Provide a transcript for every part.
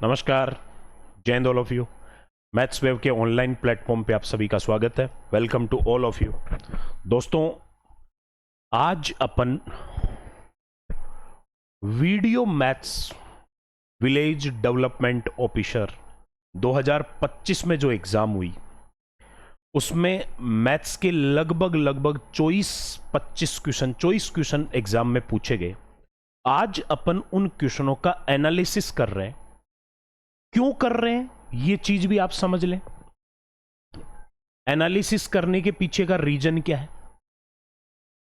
नमस्कार, जय हिंद all of you. Maths wave के ऑनलाइन प्लेटफॉर्म पे आप सभी का स्वागत है। Welcome to all of you. दोस्तों, आज अपन video maths village development officer 2025 में जो एग्जाम हुई उसमें मैथ्स के लगभग 24-25 क्वेश्चन एग्जाम में पूछे गए। आज अपन उन क्वेश्चनों का एनालिसिस कर रहे हैं। क्यों कर रहे हैं ये चीज भी आप समझ लें। एनालिसिस करने के पीछे का रीजन क्या है।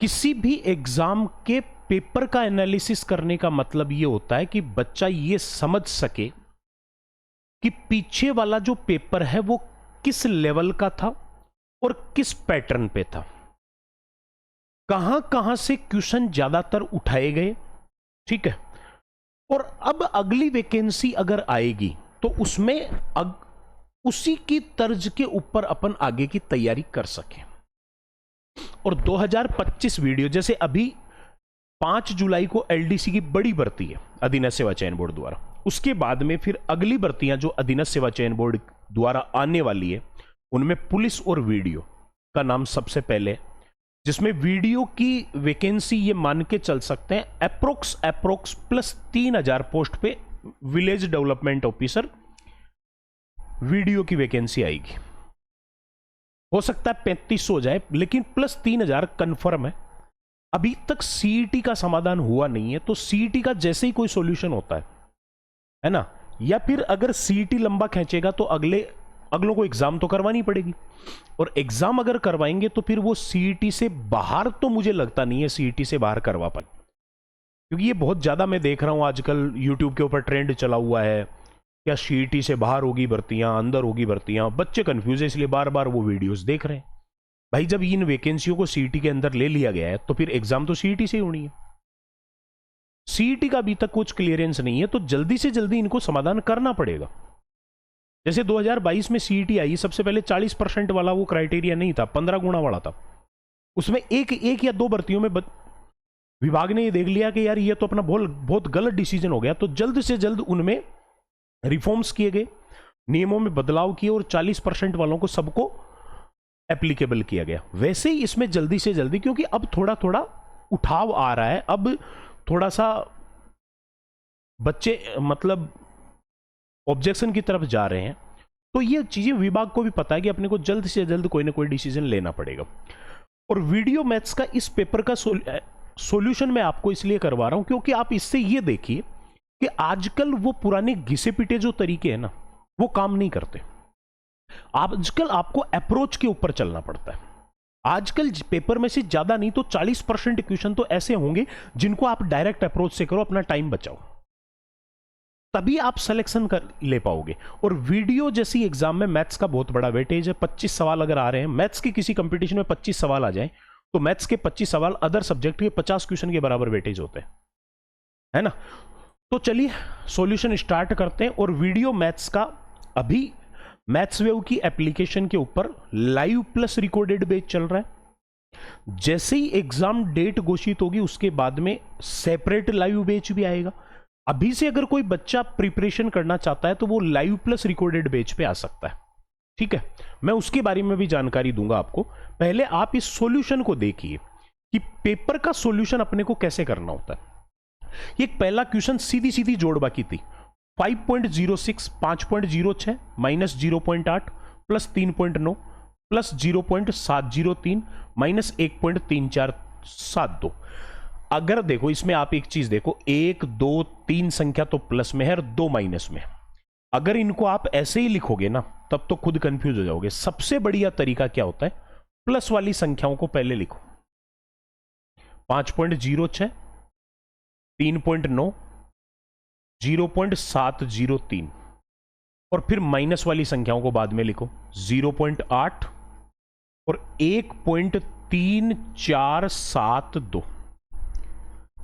किसी भी एग्जाम के पेपर का एनालिसिस करने का मतलब यह होता है कि बच्चा यह समझ सके कि पीछे वाला जो पेपर है वो किस लेवल का था और किस पैटर्न पे था, कहां कहां से क्वेश्चन ज्यादातर उठाए गए। ठीक है, और अब अगली वैकेंसी अगर आएगी तो उसमें उसी की तर्ज के ऊपर अपन आगे की तैयारी कर सकें। और 2025 वीडियो, जैसे अभी 5 जुलाई को एलडीसी की बड़ी भर्ती है अधीनस्थ सेवा चयन बोर्ड द्वारा, उसके बाद में फिर अगली भर्तियां जो अधीनस्थ सेवा चयन बोर्ड द्वारा आने वाली है उनमें पुलिस और वीडियो का नाम सबसे पहले, जिसमें वीडियो की वैकेंसी ये मान के चल सकते हैं अप्रोक्स प्लस 3000 पोस्ट पे विलेज डेवलपमेंट ऑफिसर वीडियो की वैकेंसी आएगी। हो सकता है 3500 हो जाए, लेकिन प्लस 3000 कंफर्म है। अभी तक सीईटी का समाधान हुआ नहीं है, तो सीईटी का जैसे ही कोई सॉल्यूशन होता है ना, या फिर अगर सीईटी लंबा खींचेगा तो अगलों को एग्जाम तो करवानी पड़ेगी, और एग्जाम अगर करवाएंगे तो फिर वो सीईटी से बाहर, तो मुझे लगता नहीं है सीईटी से बाहर करवा पाए, क्योंकि ये बहुत ज्यादा मैं देख रहा हूं आजकल यूट्यूब के ऊपर ट्रेंड चला हुआ है, क्या सीईटी से बाहर होगी भर्तियां, अंदर होगी भर्तियां। बच्चे कंफ्यूज है, इसलिए बार बार वो वीडियोस देख रहे हैं। भाई, जब इन वैकेंसियों को सीईटी के अंदर ले लिया गया है तो फिर एग्जाम तो सीईटी से ही होनी है। सीईटी का अभी तक कुछ क्लियरेंस नहीं है, तो जल्दी से जल्दी इनको समाधान करना पड़ेगा। जैसे 2022 में सीईटी आई, सबसे पहले 40% वाला वो क्राइटेरिया नहीं था, 15 गुना वाला था। उसमें एक या दो भर्तियों में विभाग ने ये देख लिया कि यार ये तो अपना बहुत गलत डिसीजन हो गया, तो जल्द से जल्द उनमें रिफॉर्म्स किए गए, नियमों में बदलाव किए और 40% वालों को सबको एप्लीकेबल किया गया। वैसे ही इसमें जल्दी से जल्दी, क्योंकि अब थोड़ा थोड़ा उठाव आ रहा है, अब थोड़ा सा बच्चे मतलब ऑब्जेक्शन की तरफ जा रहे हैं, तो ये चीजें विभाग को भी पता है कि अपने को जल्द से जल्द कोई ना कोई डिसीजन लेना पड़ेगा। और वीडियो मैथ्स का इस पेपर का सॉल्यूशन मैं आपको इसलिए करवा रहा हूं क्योंकि आप इससे ये देखिए कि आजकल वो पुराने घिसे पिटे जो तरीके हैं ना, वो काम नहीं करते। आजकल आपको अप्रोच के ऊपर चलना पड़ता है। आजकल पेपर में से ज्यादा नहीं तो 40% क्वेश्चन तो ऐसे होंगे जिनको आप डायरेक्ट अप्रोच से करो, अपना टाइम बचाओ, तभी आप सिलेक्शन कर ले पाओगे। और वीडियो जैसी एग्जाम में मैथ्स का बहुत बड़ा वेटेज है। 25 सवाल अगर आ रहे हैं मैथ्स के, किसी कंपटीशन में 25 सवाल आ जाए तो मैथ्स के 25 सवाल अदर सब्जेक्ट के 50 क्वेश्चन के बराबर वेटेज होते हैं, है ना। तो चलिए सॉल्यूशन स्टार्ट करते हैं। और वीडियो मैथ्स का अभी मैथ्स वेव की एप्लीकेशन के ऊपर लाइव प्लस रिकॉर्डेड बैच चल रहा है। जैसे ही एग्जाम डेट घोषित होगी उसके बाद में सेपरेट लाइव बैच भी आएगा। अभी से अगर कोई बच्चा प्रिपरेशन करना चाहता है तो वो लाइव प्लस रिकॉर्डेड बैच पे आ सकता है। ठीक है, मैं उसके बारे में भी जानकारी दूंगा आपको। पहले आप इस सॉल्यूशन को देखिए कि पेपर का सॉल्यूशन अपने को कैसे करना होता है। ये पहला क्वेश्चन सीधी सीधी जोड़बाकी थी। 5.06 5.06 माइनस 0.8 प्लस 3.9 प्लस 0.703 माइनस 1.3472। अगर देखो इसमें आप एक चीज देखो, 1 2 3 संख्या तो प्लस में है और 2 माइनस में। अगर इनको आप ऐसे ही लिखोगे ना तब तो खुद कंफ्यूज हो जाओगे। सबसे बढ़िया तरीका क्या होता है, प्लस वाली संख्याओं को पहले लिखो। 5.06 3.9 0.703 और फिर माइनस वाली संख्याओं को बाद में लिखो। 0.8 और 1.3472।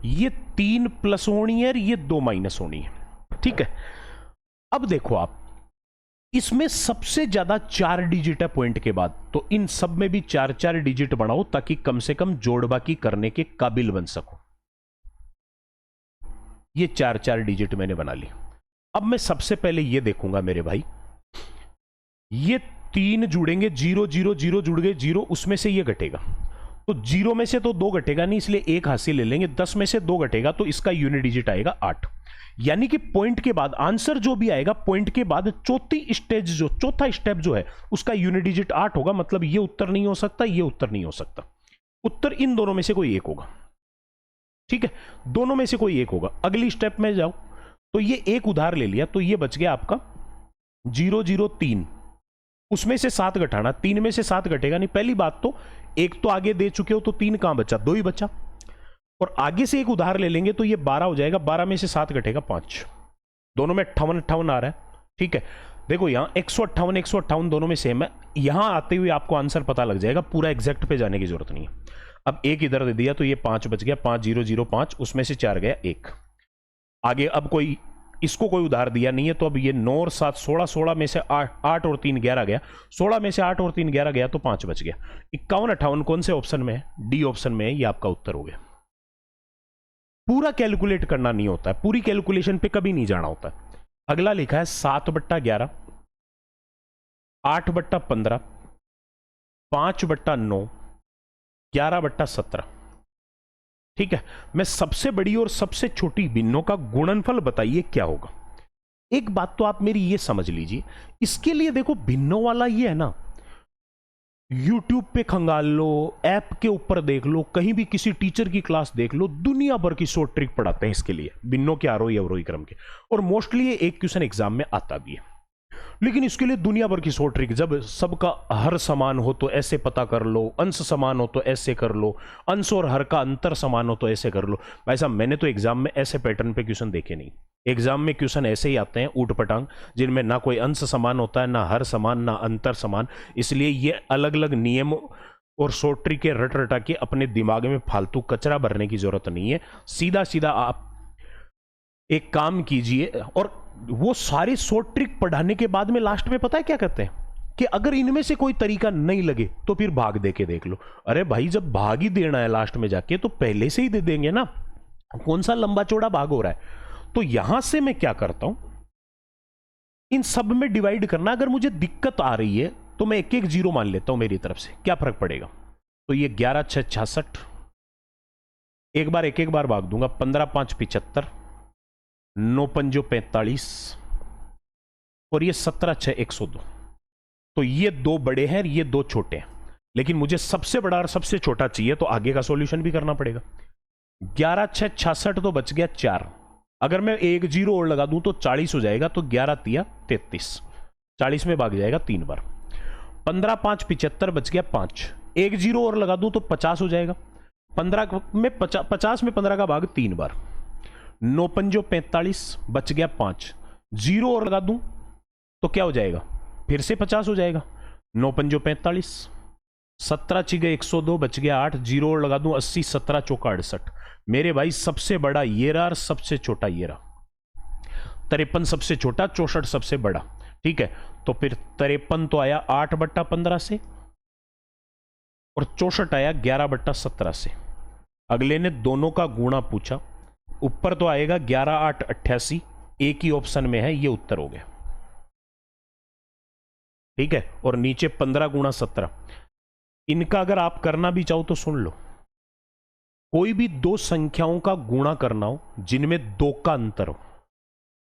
ये 3 प्लस होनी है और ये 2 माइनस होनी है। ठीक है, अब देखो आप इसमें सबसे ज्यादा 4 डिजिट है पॉइंट के बाद, तो इन सब में भी 4 डिजिट बढ़ाओ ताकि कम से कम जोड़बाकी करने के काबिल बन सको। ये 4 डिजिट मैंने बना ली। अब मैं सबसे पहले ये देखूंगा मेरे भाई, ये 3 जुड़ेंगे, 0 0 0 जुड़ गए 0, उसमें से ये घटेगा, तो 0 में से तो 2 घटेगा नहीं, इसलिए 1 हासिल ले लेंगे। 10 में से 2 घटेगा तो इसका यूनिट डिजिट आएगा 8। यानी कि पॉइंट के बाद आंसर जो भी आएगा, पॉइंट के बाद चौथा स्टेप जो है उसका यूनिट डिजिट 8 होगा। मतलब ये उत्तर नहीं हो सकता, ये उत्तर नहीं हो सकता, उत्तर इन दोनों में से कोई एक होगा। ठीक है, दोनों में से कोई एक होगा। अगली स्टेप में जाओ तो ये एक उधार ले लिया, तो ये बच गया आपका 0 0 3, उसमें से 7 घटाना, 3 में से 7 घटेगा नहीं। पहली बात तो एक तो आगे दे चुके हो तो 3 कहां बचा, 2 ही बचा, और आगे से एक उधार ले लेंगे तो ये 12 हो जाएगा, 12 में से 7 घटेगा 5, दोनों में 58 58 आ रहा है। ठीक है, देखो यहां 158 158 दोनों में सेम है, यहां आते हुए आपको आंसर पता लग जाएगा, पूरा एग्जैक्ट पे जाने की जरूरत नहीं है। अब एक इधर दे दिया तो ये 5 बच गया, 5 0 0 5, उसमें से 4 गया 1। आगे अब कोई इसको कोई उधार दिया नहीं है, तो अब ये 9 और 7 16, 16 में से 8 और 3 11 गया, 16 में से 8 और 3 11 गया तो 5 बच गया। 51 58 कौन से ऑप्शन में है, डी ऑप्शन में है, ये आपका उत्तर हो गया। पूरा कैलकुलेट करना नहीं होता है, पूरी कैलकुलेशन पे कभी नहीं जाना होता है। अगला लिखा है 7/11, 8/15, 5/9, 11/17। ठीक है, मैं सबसे बड़ी और सबसे छोटी भिन्नों का गुणनफल बताइए क्या होगा। एक बात तो आप मेरी ये समझ लीजिए, इसके लिए देखो भिन्नों वाला ये है ना, YouTube पे खंगाल लो, ऐप के ऊपर देख लो, कहीं भी किसी टीचर की क्लास देख लो, दुनिया भर की शॉर्ट ट्रिक पढ़ाते हैं इसके लिए, भिन्नों के आरोही अवरोही क्रम के, और मोस्टली ये एक क्वेश्चन एग्जाम में आता भी है। लेकिन इसके लिए दुनिया भर की शॉर्ट ट्रिक, जब सबका हर समान हो तो ऐसे पता कर लो, अंश समान हो तो ऐसे कर लो, अंश और हर का अंतर समान हो तो ऐसे कर लो। भाई साहब मैंने तो एग्जाम में ऐसे पैटर्न पे क्वेश्चन देखे नहीं, एग्जाम में क्वेश्चन ऐसे ही आते हैं ऊट पटांग, जिनमें ना कोई अंश समान होता है, ना हर समान, ना अंतर समान। इसलिए ये अलग अलग नियम और शॉर्ट ट्रिक के रट रटा के अपने दिमाग में फालतू कचरा भरने की जरूरत नहीं है। सीधा सीधा आप एक काम कीजिए, और वो सारी शॉर्ट ट्रिक पढ़ाने के बाद में लास्ट में पता है क्या करते हैं कि अगर इनमें से कोई तरीका नहीं लगे तो फिर भाग दे के देख लो। अरे भाई जब भाग ही देना है लास्ट में जाके तो पहले से ही दे देंगे ना, कौन सा लंबा चौड़ा भाग हो रहा है। तो यहां से मैं क्या करता हूं, इन सब में डिवाइड करना। अगर मुझे दिक्कत आ रही है तो मैं एक एक जीरो मान लेता हूं मेरी तरफ से, क्या फर्क पड़ेगा। तो ये 11 6 66, एक बार एक एक बार भाग दूंगा, 15 5 75, 9 5 45, और ये 17 6 102। तो ये 2 बड़े हैं, ये 2 छोटे हैं, लेकिन मुझे सबसे बड़ा और सबसे छोटा चाहिए तो आगे का सॉल्यूशन भी करना पड़ेगा। 11 6 66 तो बच गया 4, अगर मैं एक जीरो और लगा दूं तो 40 हो जाएगा, तो 11 3 33, 40 में भाग जाएगा 3 बार। 15 5 75 बच गया 5, एक जीरो और लगा दूं तो 50 हो जाएगा। 15 में 50 में 15 का भाग 3 बार। 9 5 45 बच गया 5, जीरो और लगा दूं तो क्या हो जाएगा, फिर से 50 हो जाएगा। 9 5 45, 17 6 102 बच गया 8, जीरो और लगा दूं 80, 17 चौका 68। मेरे भाई सबसे बड़ा ये रहा और सबसे छोटा ये रहा। 53 सबसे छोटा, 64 सबसे बड़ा। ठीक है, तो फिर 53 तो आया 8/15 से, और 64 आया 11/17 से। अगले ने दोनों का गुणा पूछा, ऊपर तो आएगा 11 8 88, एक ही ऑप्शन में है, ये उत्तर हो गया। ठीक है, और नीचे 15 गुणा 17। इनका अगर आप करना भी चाहो तो सुन लो, कोई भी दो संख्याओं का गुणा करना हो जिनमें 2 का अंतर हो,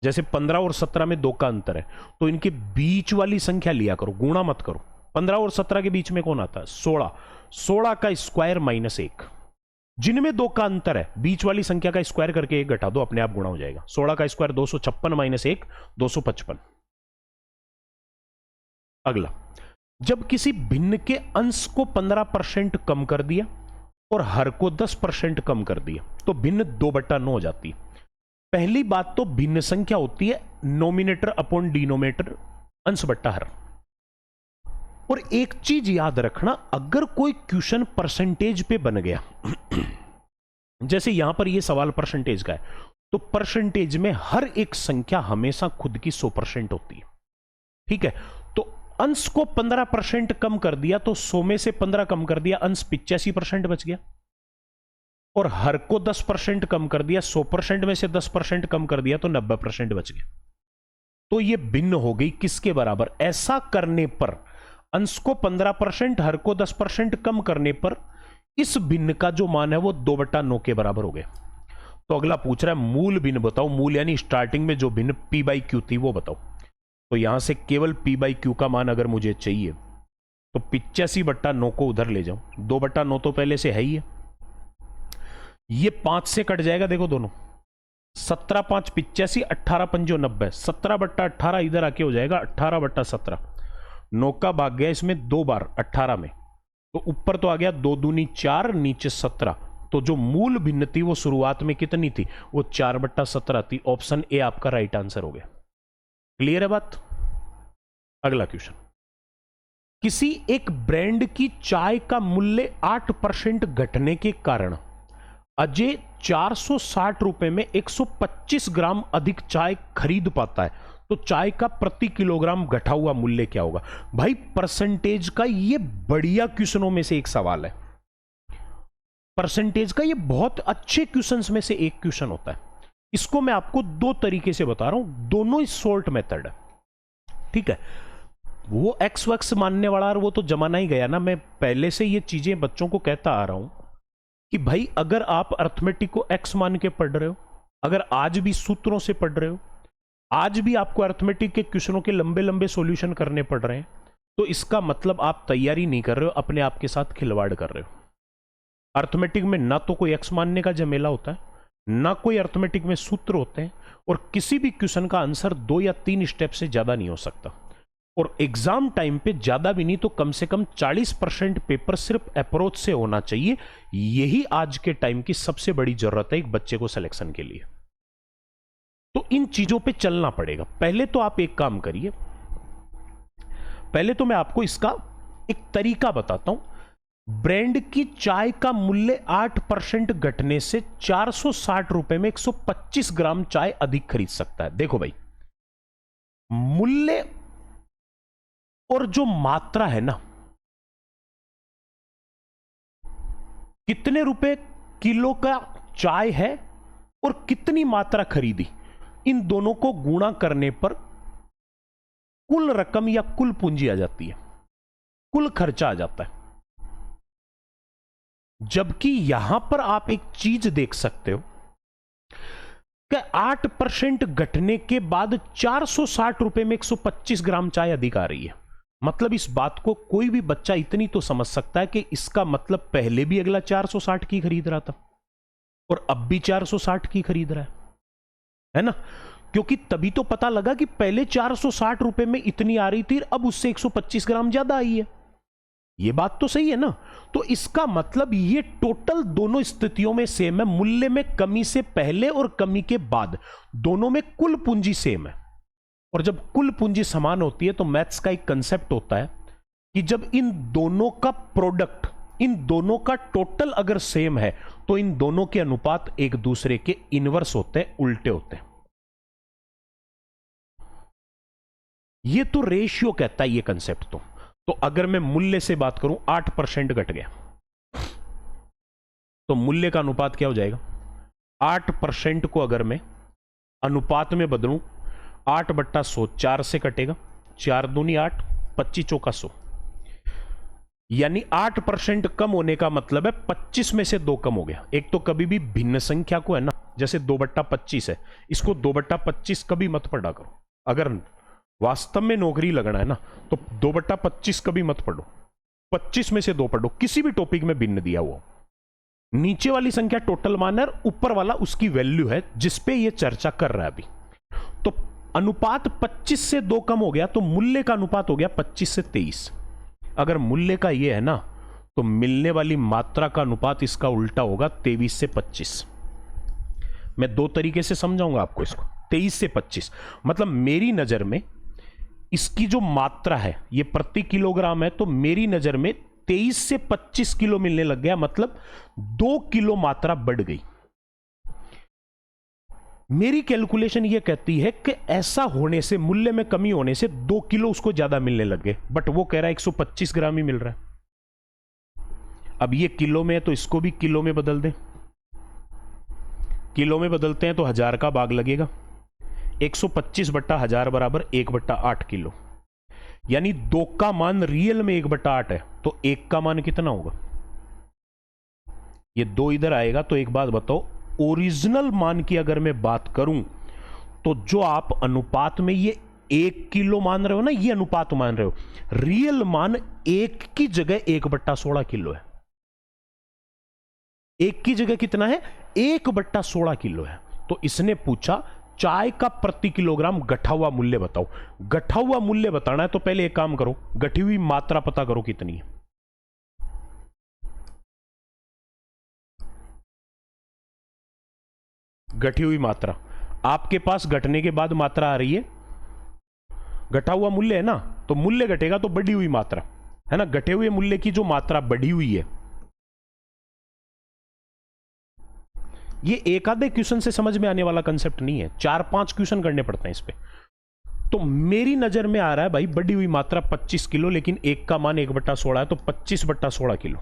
जैसे 15 और 17 में 2 का अंतर है, तो इनके बीच वाली संख्या लिया करो, गुणा मत करो। 15 और 17 के बीच में कौन आता है, 16, 16 का स्क्वायर -1। जिनमें 2 का अंतर है, बीच वाली संख्या का स्क्वायर करके 1 घटा दो, अपने आप गुणा हो जाएगा। 16 का स्क्वायर 256 -1 255। अगला, जब किसी भिन्न के अंश को 15% कम कर दिया और हर को 10% कम कर दिया तो भिन्न 2/9 हो जाती है। पहली बात तो भिन्न संख्या होती है नोमिनेटर अपॉन डिनोमिनेटर, अंश बट्टा हर। और एक चीज याद रखना, अगर कोई क्वेश्चन परसेंटेज पे बन गया जैसे यहां पर ये सवाल परसेंटेज का है, तो परसेंटेज में हर एक संख्या हमेशा खुद की 100% होती है। ठीक है, तो अंश को 15% कम कर दिया तो 100 में से 15 कम कर दिया, अंश 85% बच गया। और हर को 10% कम कर दिया, 100% में से 10% कम कर दिया तो 90% बच गया। तो ये भिन्न हो गई किसके बराबर? ऐसा करने पर अंश को 15%, हर को 10% कम करने पर इस भिन्न का जो मान है वो 2/9 के बराबर हो गया। तो अगला पूछ रहा है मूल भिन्न बताओ, मूल यानी स्टार्टिंग में जो भिन्न p बाई क्यू थी वो बताओ। तो यहां से केवल p बाई क्यू का मान अगर मुझे चाहिए तो 85/9 को उधर ले जाऊं, 2/9 तो पहले से है ही है, ये 5 से कट जाएगा, देखो दोनों 17 5 85, 18 5 90, 17/18 इधर आके हो जाएगा 18/17। 9 का भाग गया इसमें 2 बार 18 में, तो ऊपर तो आ गया 2 दूनी 4, नीचे 17। तो जो मूल भिन्न थी वो शुरुआत में कितनी थी? वो 4/17 थी। ऑप्शन ए आपका राइट आंसर हो गया। क्लियर है बात? अगला क्वेश्चन, किसी एक ब्रांड की चाय का मूल्य 8% घटने के कारण अजय 460 रुपए में 125 ग्राम अधिक चाय खरीद पाता है, तो चाय का प्रति किलोग्राम घटा हुआ मूल्य क्या होगा? भाई परसेंटेज का ये बढ़िया क्वेश्चनों में से एक सवाल है। परसेंटेज का ये बहुत अच्छे क्वेश्चंस में से एक क्वेश्चन होता है। इसको मैं आपको दो तरीके से बता रहा हूं, दोनों ही शॉर्ट मेथड है, ठीक है। वो एक्स वक्स मानने वाला और वो तो जमाना ही गया ना। मैं पहले से ये चीजें बच्चों को कहता आ रहा हूं कि भाई अगर आप अर्थमेटिक को एक्स मान के पढ़ रहे हो, अगर आज भी सूत्रों से पढ़ रहे हो, आज भी आपको अर्थमेटिक के क्वेश्चनों के लंबे लंबे सॉल्यूशन करने पड़ रहे हैं, तो इसका मतलब आप तैयारी नहीं कर रहे हो, अपने आप के साथ खिलवाड़ कर रहे हो। अर्थमेटिक में ना तो कोई एक्स मानने का झमेला होता है, ना कोई अर्थमेटिक में सूत्र होते हैं, और किसी भी क्वेश्चन का आंसर 2 या 3 स्टेप से ज्यादा नहीं हो सकता। और एग्जाम टाइम पे ज्यादा भी नहीं तो कम से कम 40% पेपर सिर्फ अप्रोच से होना चाहिए। यही आज के टाइम की सबसे बड़ी जरूरत है एक बच्चे को सिलेक्शन के लिए। तो इन चीजों पे चलना पड़ेगा। पहले तो आप एक काम करिए, पहले तो मैं आपको इसका एक तरीका बताता हूं। ब्रांड की चाय का मूल्य 8% घटने से 460 रुपए में 125 ग्राम चाय अधिक खरीद सकता है। देखो भाई, मूल्य और जो मात्रा है ना, कितने रुपए किलो का चाय है और कितनी मात्रा खरीदी, इन दोनों को गुणा करने पर कुल रकम या कुल पूंजी आ जाती है, कुल खर्चा आ जाता है। जबकि यहां पर आप एक चीज देख सकते हो कि 8% घटने के बाद 460 रुपए में 125 ग्राम चाय अधिक आ रही है। मतलब इस बात को कोई भी बच्चा इतनी तो समझ सकता है कि इसका मतलब पहले भी अगला 460 की खरीद रहा था और अब भी 460 की खरीद रहा है ना? क्योंकि तभी तो पता लगा कि पहले 460 रुपए में इतनी आ रही थी, अब उससे 125 ग्राम ज्यादा आई है। ये बात तो सही है ना? तो इसका मतलब ये टोटल दोनों स्थितियों में सेम है। मूल्य में कमी से पहले और कमी के बाद दोनों में कुल पूंजी सेम है। और जब कुल पूंजी समान होती है तो मैथ्स का एक कंसेप्ट होता है कि जब इन दोनों का प्रोडक्ट, इन दोनों का टोटल अगर सेम है तो इन दोनों के अनुपात एक दूसरे के इनवर्स होते हैं, उल्टे होते हैं। ये तो रेशियो कहता है ये कंसेप्ट। तो अगर मैं मूल्य से बात करूं, 8% घट गया तो मूल्य का अनुपात क्या हो जाएगा? 8% को अगर मैं अनुपात में बदलूं, 8/100, 4 से कटेगा, 4 दूनी 8, 25 चौका 100, यानी 8% कम होने का मतलब है 25 में से 2 कम हो गया। एक तो कभी भी भिन्न संख्या को है ना, जैसे 2/25 है, इसको 2/25 कभी मत पढ़ा करो। अगर वास्तव में नौकरी लगना है ना तो 2/25 कभी मत पढ़ो, 25 में से 2 पढ़ो। किसी भी टॉपिक में भिन्न दिया हुआ, नीचे वाली संख्या टोटल मान है, ऊपर वाला उसकी वैल्यू है जिसपे ये चर्चा कर रहा है अभी। तो अनुपात 25 से 2 कम हो गया तो मूल्य का अनुपात हो गया 25 से 23। अगर मूल्य का ये है ना तो मिलने वाली मात्रा का अनुपात इसका उल्टा होगा, 23 से 25। मैं 2 तरीके से समझाऊंगा आपको इसको। 23 से 25 मतलब मेरी नजर में इसकी जो मात्रा है ये प्रति किलोग्राम है, तो मेरी नजर में 23 से 25 किलो मिलने लग गया, मतलब 2 किलो मात्रा बढ़ गई। मेरी कैलकुलेशन ये कहती है कि ऐसा होने से, मूल्य में कमी होने से 2 किलो उसको ज्यादा मिलने लग गए, बट वो कह रहा है 125 ग्राम ही मिल रहा है। अब ये किलो में है तो इसको भी किलो में बदल दें। किलो में बदलते हैं तो 1000 का भाग लगेगा, 125 बट्टा 1000 बराबर 1/8 किलो, यानी 2 का मान रियल में 1/8 है, तो 1 का मान कितना होगा? ये 2 इधर आएगा। तो एक बात बताओ, ओरिजिनल मान की अगर मैं बात करूं तो जो आप अनुपात में ये 1 किलो मान रहे हो ना, ये अनुपात मान रहे हो, रियल मान 1 की जगह 1/16 किलो है। 1 की जगह कितना है? 1/16 किलो है। तो इसने पूछा चाय का प्रति किलोग्राम गठा हुआ मूल्य बताओ। गठा हुआ मूल्य बताना है तो पहले एक काम करो, गठी हुई मात्रा पता करो कितनी है। गठी हुई मात्रा आपके पास घटने के बाद मात्रा आ रही है, घटा हुआ मूल्य है ना, तो मूल्य घटेगा तो बढ़ी हुई मात्रा है ना। घटे हुए मूल्य की जो मात्रा बढ़ी हुई है, ये एक आधे क्वेश्चन से समझ में आने वाला कंसेप्ट नहीं है, 4-5 क्वेश्चन करने पड़ते हैं इस पे। तो मेरी नजर में आ रहा है भाई बढ़ी हुई मात्रा 25 किलो, लेकिन 1 का मान 1/16 है, तो 25/16 किलो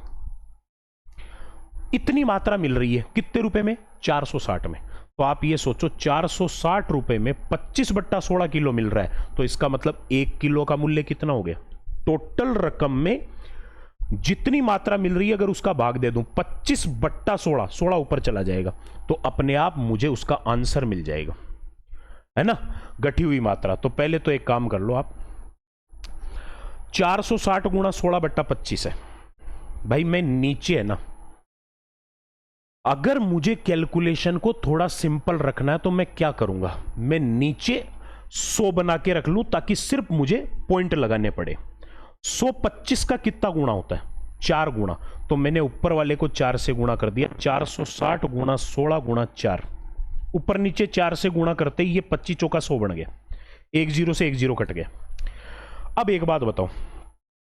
इतनी मात्रा मिल रही है। कितने रुपए में? 460 में। तो आप ये सोचो 460 रुपए में 25/16 किलो मिल रहा है, तो इसका मतलब 1 किलो का मूल्य कितना हो गया? टोटल रकम में जितनी मात्रा मिल रही है अगर उसका भाग दे दूं 25/16, 16 ऊपर चला जाएगा, तो अपने आप मुझे उसका आंसर मिल जाएगा, है ना, गठी हुई मात्रा। तो पहले तो एक काम कर लो आप, 460 गुणा 16/25 है भाई। मैं नीचे है ना, अगर मुझे कैलकुलेशन को थोड़ा सिंपल रखना है तो मैं क्या करूंगा, मैं नीचे 100 बना के रख लूं ताकि सिर्फ मुझे पॉइंट लगाने पड़े। 125 का कितना गुणा होता है? 4 गुणा। तो मैंने ऊपर वाले को 4 से गुणा कर दिया, 460 गुणा 16 गुणा 4, ऊपर नीचे 4 से गुणा करते ही ये 25 चौका 100 बन गया, 1 0 से 1 0 कट गया। अब एक बात बताओ,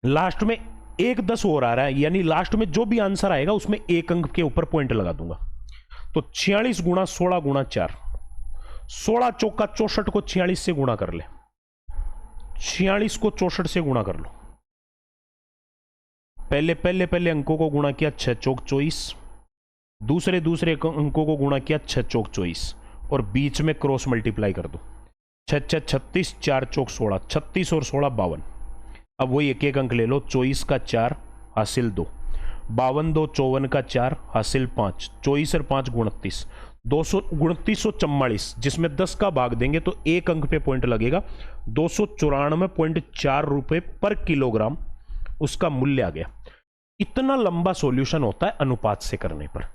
लास्ट में 1 10 और आ रहा है, यानी लास्ट में जो भी आंसर आएगा उसमें 1 अंक के ऊपर पॉइंट लगा दूंगा। तो 46 गुणा 16 गुणा 4, 16 चौका 64 को 46 से गुणा कर ले, 46 को 64 से गुणा कर लो। पहले अंकों को गुणा किया, 6 चौक 24, दूसरे अंकों को गुणा किया, 6 चौक 24, और बीच में क्रॉस मल्टीप्लाई कर दो, 6 6 36, 4 चौक 16, 36 और 16 52। अब वही एक एक अंक ले लो, 24 का 4 हासिल 2, 52 2 54 का 4 हासिल 5, 24 और 5 29, 2944, जिसमें 10 का भाग देंगे तो 1 अंक पे पॉइंट लगेगा, 294.4 रुपए पर किलोग्राम उसका मूल्य आ गया। इतना लंबा सॉल्यूशन होता है अनुपात से करने पर।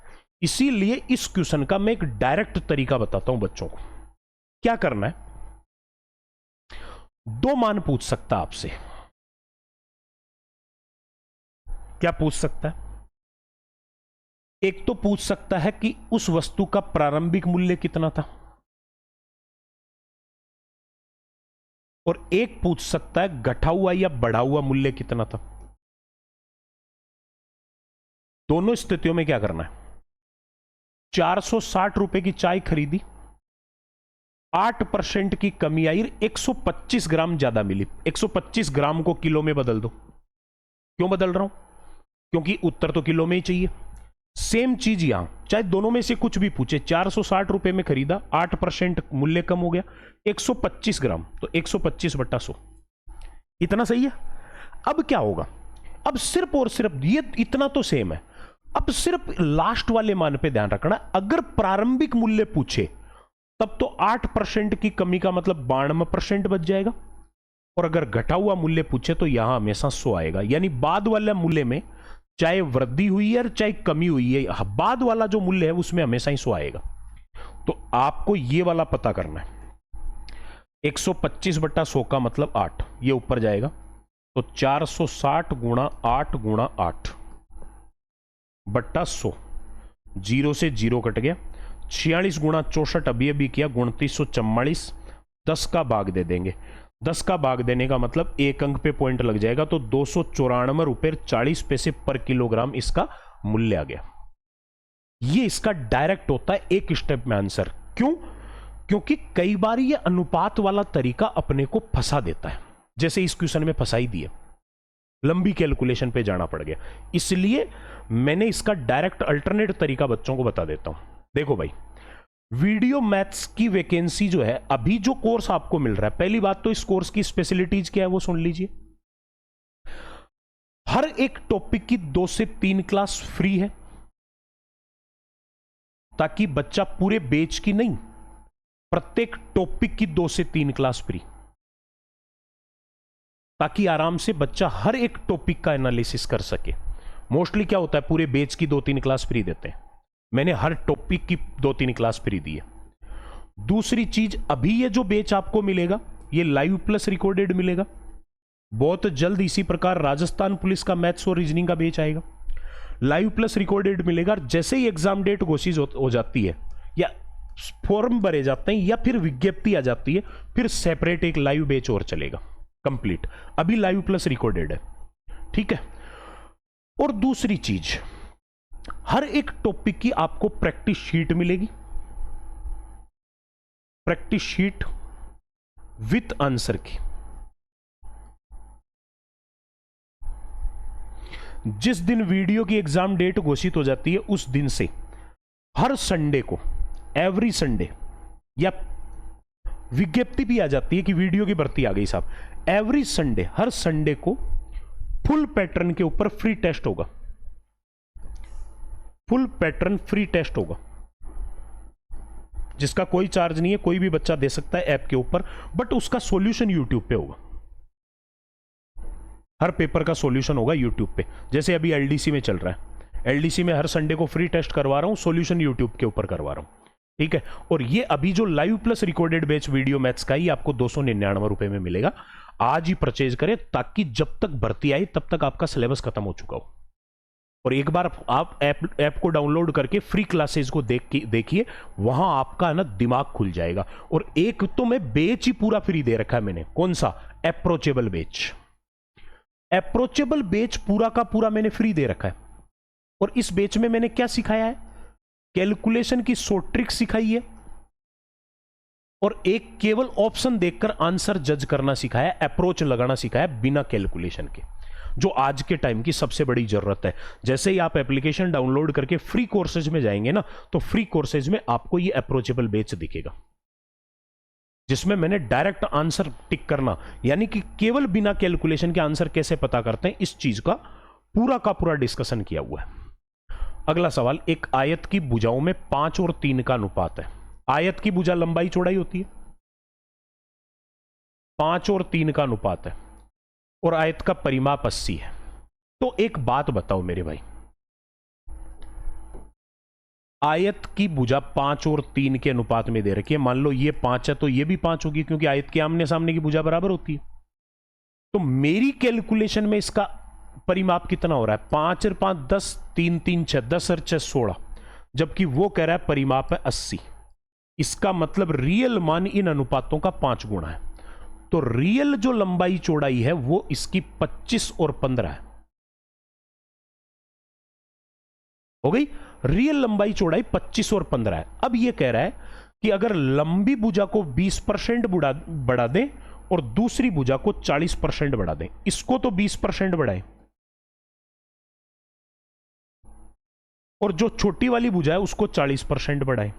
इसीलिए इस क्वेश्चन का मैं एक डायरेक्ट तरीका बताता हूं बच्चों को। क्या करना है, 2 मान पूछ सकता आपसे। क्या पूछ सकता है? एक तो पूछ सकता है कि उस वस्तु का प्रारंभिक मूल्य कितना था, और एक पूछ सकता है घटा हुआ या बढ़ा हुआ मूल्य कितना था। दोनों स्थितियों में क्या करना है, 460 रुपए की चाय खरीदी, 8% की कमी आई, 125 ग्राम ज्यादा मिली। 125 ग्राम को किलो में बदल दो। क्यों बदल रहा हूं? क्योंकि उत्तर तो किलो में ही चाहिए। सेम चीज यहां, चाहे दोनों में से कुछ भी पूछे, 460 रुपए में खरीदा, 8% मूल्य कम हो गया, 125 ग्राम, तो 125/100, इतना सही है। अब क्या होगा, अब सिर्फ और सिर्फ ये इतना तो सेम है, अब सिर्फ लास्ट वाले मान पे ध्यान रखना। अगर प्रारंभिक मूल्य पूछे तब तो 8% की कमी का मतलब 92% बच जाएगा, और अगर घटा हुआ मूल्य पूछे तो यहां हमेशा 100 आएगा। यानी बाद वाले मूल्य में चाहे वृद्धि हुई है चाहे कमी हुई है, बाद वाला जो मूल्य है उसमें हमेशा ही 100 आएगा। तो आपको ये वाला पता करना है। 125/100 का मतलब 8, ये ऊपर जाएगा, तो 460 गुणा 8 गुणा 8 बट्टा 100, 0 से 0 कट गया। 46 गुणा 64 अभी किया, 2944, 10 का भाग दे देंगे। 10 का भाग देने का मतलब 1 अंक पे पॉइंट लग जाएगा, तो 294 रुपए 40 पैसे पर किलोग्राम इसका मूल्य आ गया। ये इसका डायरेक्ट होता है एक स्टेप में आंसर। क्यों? क्योंकि कई बार ये अनुपात वाला तरीका अपने को फंसा देता है, जैसे इस क्वेश्चन में फंसाई दिया, लंबी कैलकुलेशन पे जाना पड़ गया। इसलिए मैंने इसका डायरेक्ट अल्टरनेट तरीका बच्चों को बता देता हूं। देखो भाई, वीडियो मैथ्स की वैकेंसी जो है, अभी जो कोर्स आपको मिल रहा है, पहली बात तो इस कोर्स की स्पेशलिटीज क्या है वो सुन लीजिए। हर एक टॉपिक की 2 से 3 क्लास फ्री है, ताकि बच्चा पूरे बैच की नहीं, प्रत्येक टॉपिक की 2 से 3 क्लास फ्री, ताकि आराम से बच्चा हर एक टॉपिक का एनालिसिस कर सके। मोस्टली क्या होता है, पूरे बैच की 2-3 क्लास फ्री देते हैं, मैंने हर टॉपिक की 2-3 क्लास फ्री दी है। दूसरी चीज, अभी ये जो बैच आपको मिलेगा ये लाइव प्लस रिकॉर्डेड मिलेगा। बहुत जल्द इसी प्रकार राजस्थान पुलिस का मैथ्स और रीजनिंग का बैच आएगा, लाइव प्लस रिकॉर्डेड मिलेगा। जैसे ही एग्जाम डेट घोषित हो जाती है या फॉर्म भरे जाते हैं या फिर विज्ञप्ति आ जाती है, फिर सेपरेट एक लाइव बैच और चलेगा कंप्लीट। अभी लाइव प्लस रिकॉर्डेड है, ठीक है। और दूसरी चीज, हर एक टॉपिक की आपको प्रैक्टिस शीट मिलेगी, प्रैक्टिस शीट विथ आंसर की। जिस दिन वीडियो की एग्जाम डेट घोषित हो जाती है उस दिन से हर संडे को, एवरी संडे, या विज्ञप्ति भी आ जाती है कि वीडियो की भर्ती आ गई साहब, एवरी संडे, हर संडे को फुल पैटर्न के ऊपर फ्री टेस्ट होगा, फुल पैटर्न फ्री टेस्ट होगा, जिसका कोई चार्ज नहीं है, कोई भी बच्चा दे सकता है ऐप के ऊपर, बट उसका सॉल्यूशन यूट्यूब पे होगा। हर पेपर का सॉल्यूशन होगा यूट्यूब पे, जैसे अभी एलडीसी में चल रहा है, एलडीसी में हर संडे को फ्री टेस्ट करवा रहा हूं, सॉल्यूशन यूट्यूब के ऊपर करवा रहा हूं, ठीक है। और ये अभी जो live plus recorded batch video maths का ही आपको 299 रुपए में मिलेगा। आज ही परचेज करें, ताकि जब तक भर्ती आई तब तक आपका सिलेबस खत्म हो चुका हो। और एक बार आप ऐप को डाउनलोड करके फ्री क्लासेस को देखिए, वहां आपका ना दिमाग खुल जाएगा। और एक तो मैं बैच ही पूरा फ्री दे रखा है मैंने, कौन सा, अप्रोचेबल बैच। अप्रोचेबल बैच पूरा का पूरा मैंने फ्री दे रखा है। और इस बैच में मैंने क्या सिखाया है, कैलकुलेशन की शॉर्ट ट्रिक सिखाई है, और एक केवल ऑप्शन देखकर आंसर जज करना सिखाया, अप्रोच लगाना सिखाया बिना कैलकुलेशन के, जो आज के टाइम की सबसे बड़ी जरूरत है। जैसे ही आप एप्लीकेशन डाउनलोड करके फ्री कोर्सेज में जाएंगे ना, तो फ्री कोर्सेज में आपको ये अप्रोचेबल बैच दिखेगा, जिसमें मैंने डायरेक्ट आंसर टिक करना, यानी कि केवल बिना कैलकुलेशन के आंसर कैसे पता करते हैं, इस चीज का पूरा डिस्कशन किया हुआ है। अगला सवाल, एक आयत की भुजाओं में 5 और 3 का अनुपात है। आयत की भुजा लंबाई चौड़ाई होती है, 5 और 3 का अनुपात है, और आयत का परिमाप 80 है। तो एक बात बताओ मेरे भाई, आयत की भुजा 5 और 3 के अनुपात में दे रखी है, मान लो ये 5 है तो ये भी 5 होगी, क्योंकि आयत के आमने सामने की भुजा बराबर होती है। तो मेरी कैलकुलेशन में इसका परिमाप कितना हो रहा है, 5 और 5 10, 3 3 6, 10 और 6 16, जबकि वो कह रहा है परिमाप है 80। इसका मतलब रियल मान इन अनुपातों का 5 गुना है। तो रियल जो लंबाई चौड़ाई है वो इसकी 25 और 15 है, हो गई। रियल लंबाई चौड़ाई 25 और 15 है। अब ये कह रहा है कि अगर लंबी भुजा को 20% बढ़ा दें और दूसरी भुजा को 40% बढ़ा दें, इसको तो 20% बढ़ाएं, और जो छोटी वाली भुजा है उसको 40% बढ़ाएं,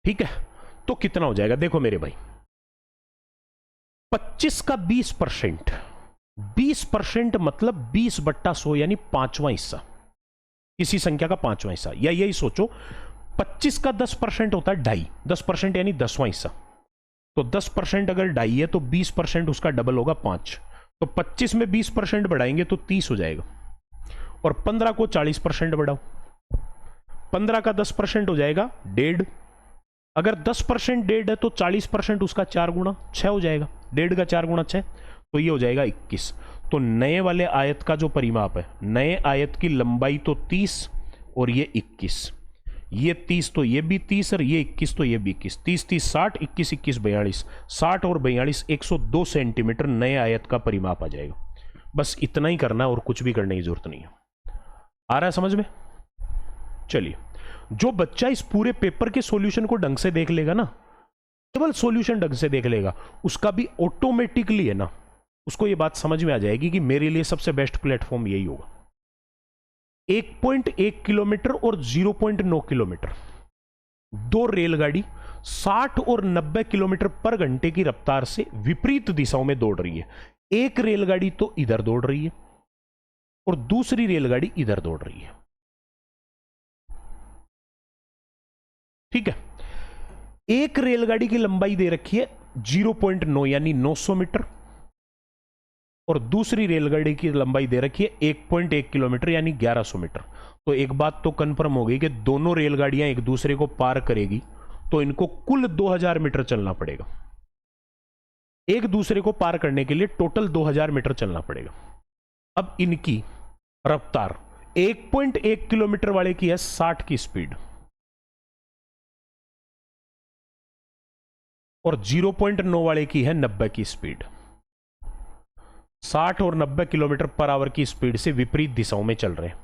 ठीक है। तो कितना हो जाएगा, देखो मेरे भाई, 25 का 20%, 20% मतलब 20/100, यानी 5वां हिस्सा, किसी संख्या का 5वां हिस्सा। या यही सोचो, 25 का 10% होता है 2.5, 10% यानी 10वां हिस्सा। तो 10% अगर 2.5 है तो 20% उसका डबल होगा 5। तो 25 में 20% बढ़ाएंगे तो 30 हो जाएगा, और 15 को 40% बढ़ाओ, 15 का 10% हो जाएगा 1.5। अगर 10% 1.5 है तो 40% उसका 4 गुना 6 हो जाएगा, 1.5 का 4 गुना 6, तो ये हो जाएगा 21। तो नए वाले आयत का जो परिमाप है, नए आयत की लंबाई तो 30 और ये 21, ये 30 तो ये भी 30 और ये 21 तो ये भी 21, 30 30 60, 21 21 42, 60 और 42 102 सेंटीमीटर नए आयत का परिमाप आ जाएगा। बस इतना ही करना और कुछ भी करने की जरूरत नहीं है। आ रहा है समझ में? चलिए, जो बच्चा इस पूरे पेपर के सॉल्यूशन को ढंग से देख लेगा ना, केवल सॉल्यूशन ढंग से देख लेगा, उसका भी ऑटोमेटिकली है ना, उसको ये बात समझ में आ जाएगी कि मेरे लिए सबसे बेस्ट प्लेटफॉर्म यही होगा। 1.1 किलोमीटर और 0.9 किलोमीटर, दो रेलगाड़ी 60 और 90 किलोमीटर पर घंटे की रफ्तार से विपरीत दिशाओं में दौड़ रही है। एक रेलगाड़ी तो इधर दौड़ रही है और दूसरी रेलगाड़ी इधर दौड़ रही है। ठीक है, एक रेलगाड़ी की लंबाई दे रखी है 0.9 यानी 900 मीटर और दूसरी रेलगाड़ी की लंबाई दे रखी है 1.1 किलोमीटर यानी 1100 मीटर। तो एक बात तो कंफर्म हो गई कि दोनों रेलगाड़ियां एक दूसरे को पार करेगी तो इनको कुल 2000 मीटर चलना पड़ेगा। एक दूसरे को पार करने के लिए टोटल 2000 मीटर चलना पड़ेगा। अब इनकी रफ्तार 1.1 किलोमीटर वाले की है 60 की स्पीड और 0.9 वाले की है 90 की स्पीड। 60 और 90 किलोमीटर पर आवर की स्पीड से विपरीत दिशाओं में चल रहे हैं।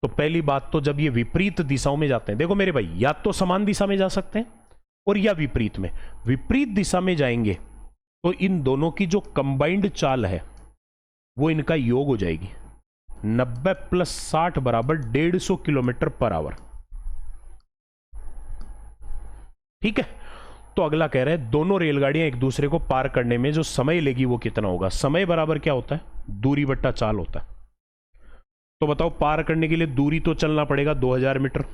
तो पहली बात तो जब ये विपरीत दिशाओं में जाते हैं, देखो मेरे भाई, या तो समान दिशा में जा सकते हैं और या विपरीत में। विपरीत दिशा में जाएंगे तो इन दोनों की जो कंबाइंड चाल है वो इनका योग हो जाएगी। 90 + 60 बराबर 150 किलोमीटर पर आवर। ठीक है, तो अगला कह रहे हैं दोनों रेलगाड़ियां एक दूसरे को पार करने में जो समय लेगी वो कितना होगा। समय बराबर क्या होता है, दूरी बट्टा चाल होता है। तो बताओ, पार करने के लिए दूरी तो चलना पड़ेगा 2000 मीटर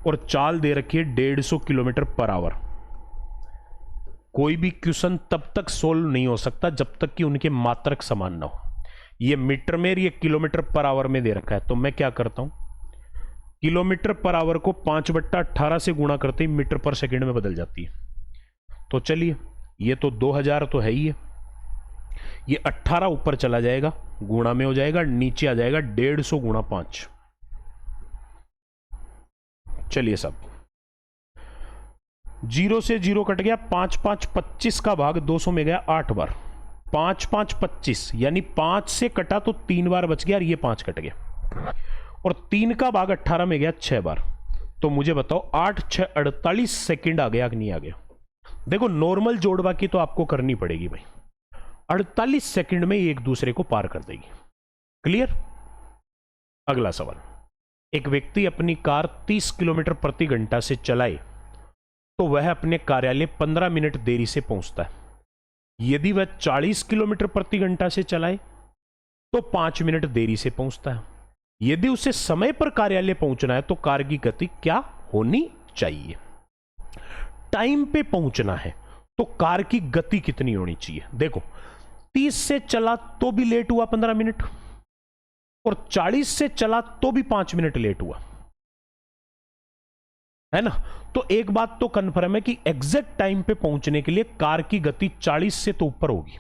और चाल दे रखी है 150 किलोमीटर पर आवर। कोई भी क्वेश्चन तब तक सोल्व नहीं हो सकता जब तक कि उनके मात्रक समान ना हो। ये मीटर में, ये किलोमीटर पर आवर में दे रखा है। तो मैं क्या करता हूं, किलोमीटर पर आवर को 5/18 से गुणा करते ही मीटर पर सेकंड में बदल जाती है। तो चलिए, ये तो 2000 तो है ही है, ये 18 ऊपर चला जाएगा, गुणा में हो जाएगा, नीचे आ जाएगा 150 गुणा 5। चलिए सब, 0 से 0 कट गया, 5 5 25 का भाग 200 में गया 8 बार। 5 5 25 यानी 5 से कटा तो 3 बार बच गया और ये 5 कट गया और 3 का भाग 18 में गया 6 बार। तो मुझे बताओ 8 6 48 सेकंड आ गया कि नहीं आ गया। देखो, नॉर्मल जोड़वा की तो आपको करनी पड़ेगी भाई, 48 सेकंड में एक दूसरे को पार कर देगी। क्लियर। अगला सवाल, एक व्यक्ति अपनी कार 30 किलोमीटर प्रति घंटा से चलाए तो वह अपने कार्यालय 15 मिनट देरी से पहुंचता है। यदि वह 40 किलोमीटर प्रति घंटा से चलाए तो 5 मिनट देरी से पहुंचता है। यदि उसे समय पर कार्यालय पहुंचना है तो कार की गति क्या होनी चाहिए। टाइम पे पहुंचना है तो कार की गति कितनी होनी चाहिए। देखो, 30 से चला तो भी लेट हुआ 15 मिनट और 40 से चला तो भी 5 मिनट लेट हुआ, है ना। तो एक बात तो कंफर्म है कि एग्जैक्ट टाइम पे पहुंचने के लिए कार की गति 40 से तो ऊपर होगी,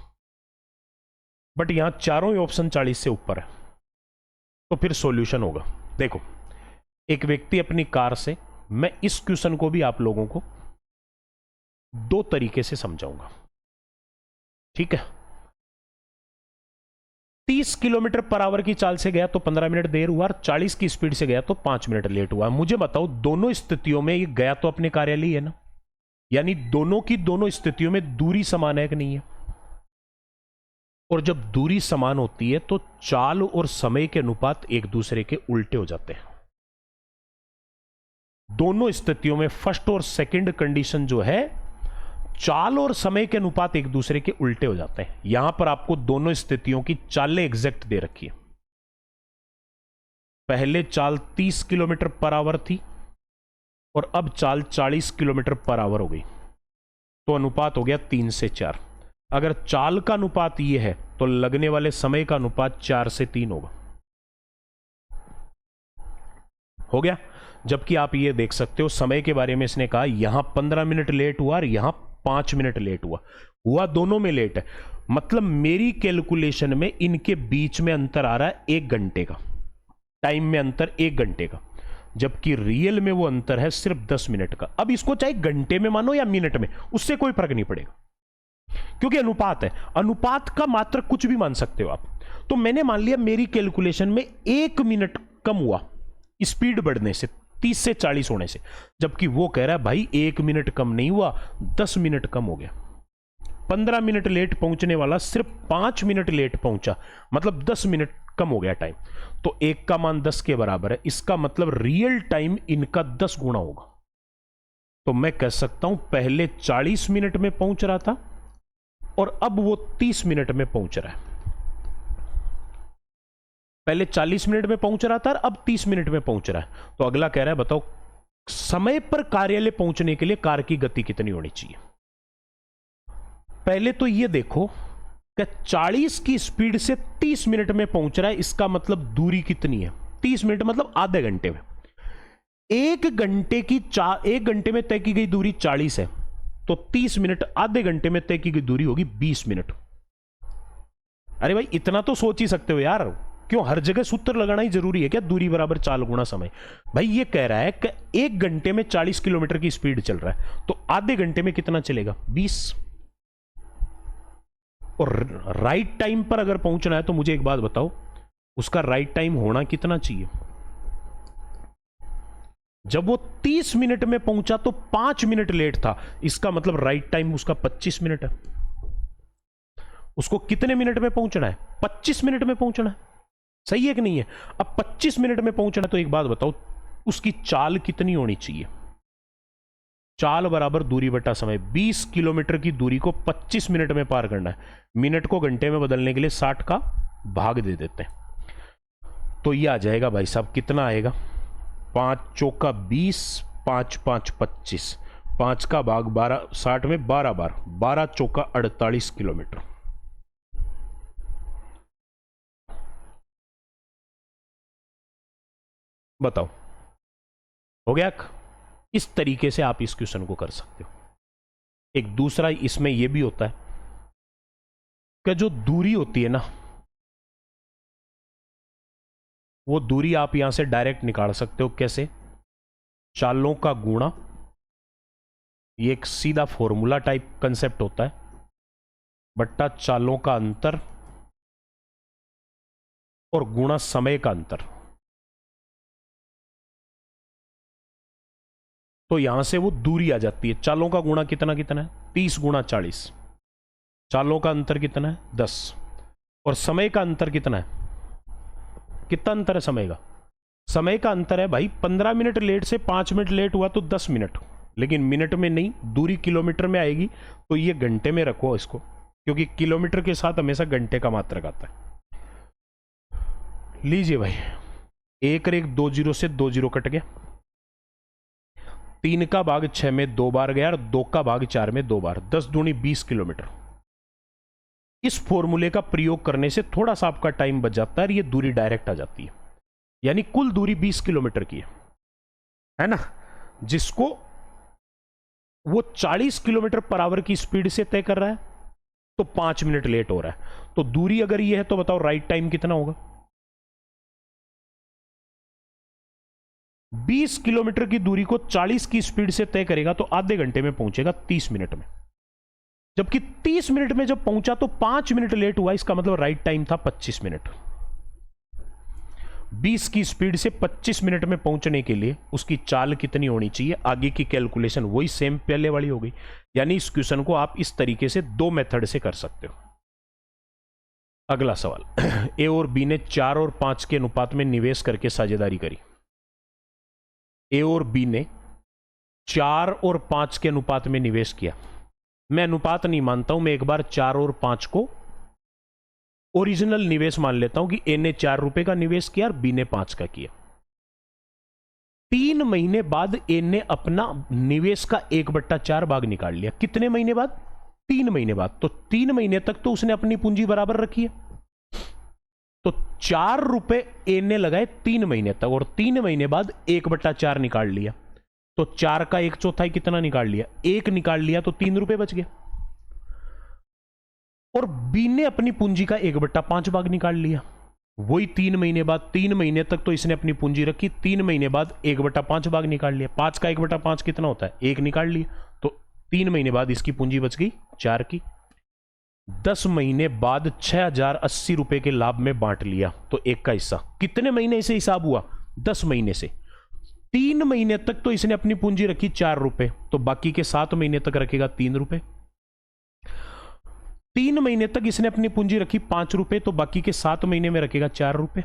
बट यहां चारों ही ऑप्शन 40 से ऊपर है। तो फिर सॉल्यूशन होगा। देखो, एक व्यक्ति अपनी कार से, मैं इस क्वेश्चन को भी आप लोगों को 2 तरीके से समझाऊंगा, ठीक है। 30 किलोमीटर पर आवर की चाल से गया तो 15 मिनट देर हुआ और 40 की स्पीड से गया तो 5 मिनट लेट हुआ। मुझे बताओ, दोनों स्थितियों में ये गया तो अपने कार्यालय है ना, यानी दोनों की दोनों स्थितियों में दूरी समान है कि नहीं है। और जब दूरी समान होती है तो चाल और समय के अनुपात एक दूसरे के उल्टे हो जाते हैं। दोनों स्थितियों में फर्स्ट और सेकंड कंडीशन जो है, चाल और समय के अनुपात एक दूसरे के उल्टे हो जाते हैं। यहां पर आपको दोनों स्थितियों की चालें एग्जैक्ट दे रखी है। पहले चाल 30 किलोमीटर पर आवर थी और अब चाल 40 किलोमीटर पर आवर हो गई, तो अनुपात हो गया 3 से 4। अगर चाल का अनुपात यह है तो लगने वाले समय का अनुपात 4 से 3 होगा। हो गया। जबकि आप ये देख सकते हो, समय के बारे में इसने कहा यहां 15 मिनट लेट हुआ और यहां 5 मिनट लेट हुआ दोनों में लेट है। मतलब मेरी कैलकुलेशन में इनके बीच में अंतर आ रहा है 1 घंटे का, टाइम में अंतर 1 घंटे का, जबकि रियल में वो अंतर है सिर्फ 10 मिनट का। अब इसको चाहे घंटे में मानो या मिनट में, उससे कोई फर्क नहीं पड़ेगा, क्योंकि अनुपात है। अनुपात का मात्र कुछ भी मान सकते हो आप। तो मैंने मान लिया मेरी कैलकुलेशन में 1 मिनट कम हुआ स्पीड बढ़ने से, 30 से 40 होने से, जबकि वो कह रहा है भाई 1 मिनट कम नहीं हुआ, 10 मिनट कम हो गया। 15 मिनट लेट पहुंचने वाला सिर्फ 5 मिनट लेट पहुंचा, मतलब 10 मिनट कम हो गया टाइम। तो एक का मान 10 के बराबर है, इसका मतलब रियल टाइम इनका 10 गुना होगा। तो मैं कह सकता हूं पहले 40 मिनट में पहुंच रहा था और अब वो 30 मिनट में पहुंच रहा है। पहले 40 मिनट में पहुंच रहा था और अब 30 मिनट में पहुंच रहा है। तो अगला कह रहा है बताओ समय पर कार्यालय पहुंचने के लिए कार की गति कितनी होनी चाहिए। पहले तो ये देखो कि 40 की स्पीड से 30 मिनट में पहुंच रहा है, इसका मतलब दूरी कितनी है, 30 मिनट मतलब आधे घंटे में। एक घंटे में तय की गई दूरी 40 है, तो 30 मिनट आधे घंटे में तय की गई दूरी होगी 20 मिनट। अरे भाई इतना तो सोच ही सकते हो यार, क्यों हर जगह सूत्र लगाना ही जरूरी है क्या, दूरी बराबर चाल गुणा समय। भाई ये कह रहा है कि एक घंटे में 40 किलोमीटर की स्पीड चल रहा है, तो आधे घंटे में कितना चलेगा 20। और राइट टाइम पर अगर पहुंचना है तो मुझे एक बात बताओ, उसका राइट टाइम होना कितना चाहिए। जब वो 30 मिनट में पहुंचा तो 5 मिनट लेट था, इसका मतलब राइट टाइम उसका 25 मिनट है। उसको कितने मिनट में पहुंचना है, 25 मिनट में पहुंचना है, सही है कि नहीं है। अब 25 मिनट में पहुंचना है तो एक बात बताओ उसकी चाल कितनी होनी चाहिए। चाल बराबर दूरी बटा समय। 20 किलोमीटर की दूरी को 25 मिनट में पार करना है, मिनट को घंटे में बदलने के लिए 60 का भाग दे देते हैं। तो ये आ जाएगा भाई साहब, कितना आएगा, 5 चौका 20, 5 5 25, 5 का भाग 12, 60 में 12 बार, 12 चौका 48 किलोमीटर। बताओ हो गया। इस तरीके से आप इस क्वेश्चन को कर सकते हो। एक दूसरा इसमें यह भी होता है कि जो दूरी होती है ना, वो दूरी आप यहां से डायरेक्ट निकाल सकते हो। कैसे, चालों का गुणा, ये एक सीधा फॉर्मूला टाइप कंसेप्ट होता है, बट्टा चालों का अंतर और गुणा समय का अंतर। तो यहां से वो दूरी आ जाती है। चालों का गुणा कितना कितना है, 30 गुणा 40। चालों का अंतर कितना है 10, और समय का अंतर कितना है, कितना अंतर है समय का, समय का अंतर है भाई 15 मिनट लेट से 5 मिनट लेट हुआ तो 10 मिनट, लेकिन मिनट में नहीं, दूरी किलोमीटर में आएगी तो ये घंटे में रखो इसको, क्योंकि किलोमीटर के साथ हमेशा घंटे का मात्रक आता है। लीजिए भाई, 1 और 1 2 जीरो से 2 जीरो कट गया, 3 का भाग 6 में 2 बार गया और 2 का भाग 4 में 2 बार, 10 दूनी 20 किलोमीटर। इस फॉर्मूले का प्रयोग करने से थोड़ा सा आपका टाइम बच जाता है और ये दूरी डायरेक्ट आ जाती है, यानी कुल दूरी 20 किलोमीटर की है ना, जिसको वो 40 किलोमीटर पर आवर की स्पीड से तय कर रहा है, तो 5 मिनट लेट हो रहा है। तो दूरी अगर ये है तो बताओ राइट टाइम कितना होगा। 20 किलोमीटर की दूरी को 40 की स्पीड से तय करेगा तो आधे घंटे में पहुंचेगा 30 मिनट में, जबकि 30 मिनट में जब पहुंचा तो 5 मिनट लेट हुआ, इसका मतलब राइट टाइम था 25 मिनट। 20 की स्पीड से 25 मिनट में पहुंचने के लिए उसकी चाल कितनी होनी चाहिए, आगे की कैलकुलेशन वही सेम पहले वाली हो गई। यानी इस क्वेश्चन को आप इस तरीके से 2 मेथड से कर सकते हो। अगला सवाल, ए और बी ने 4 और 5 के अनुपात में निवेश करके साझेदारी करी। ए और बी ने 4 और 5 के अनुपात में निवेश किया। मैं अनुपात नहीं मानता हूं, मैं एक बार 4 और 5 को ओरिजिनल निवेश मान लेता हूं कि ए ने 4 रुपए का निवेश किया और बी ने 5 का किया। 3 महीने बाद ए ने अपना निवेश का 1/4 भाग निकाल लिया। कितने महीने बाद, 3 महीने बाद। तो 3 महीने तक तो उसने अपनी पूंजी बराबर रखी है, तो 4 रुपए ए ने लगाए 3 महीने तक, और 3 महीने बाद 1/4 निकाल लिया, तो 4 का 1/4 कितना निकाल लिया, 1 निकाल लिया, तो 3 रुपए बच गया। और बी ने अपनी पूंजी का 1/5 भाग निकाल लिया, वही 3 महीने बाद। 3 महीने तक तो इसने अपनी पूंजी रखी, 3 महीने बाद 1/5 भाग निकाल लिया। 5 का 1/5 कितना होता है, 1 निकाल लिया, तो 3 महीने बाद इसकी पूंजी बच गई 4 की। 10 महीने बाद 6080 रुपए के लाभ में बांट लिया, तो 1 का हिस्सा। कितने महीने से हिसाब हुआ, 10 महीने से। 3 महीने तक तो इसने अपनी पूंजी रखी 4 रुपए, तो बाकी के 7 महीने तक रखेगा 3 रुपए। 3 महीने तक इसने अपनी पूंजी रखी 5 रुपए, तो बाकी के 7 महीने में रखेगा 4 रुपए।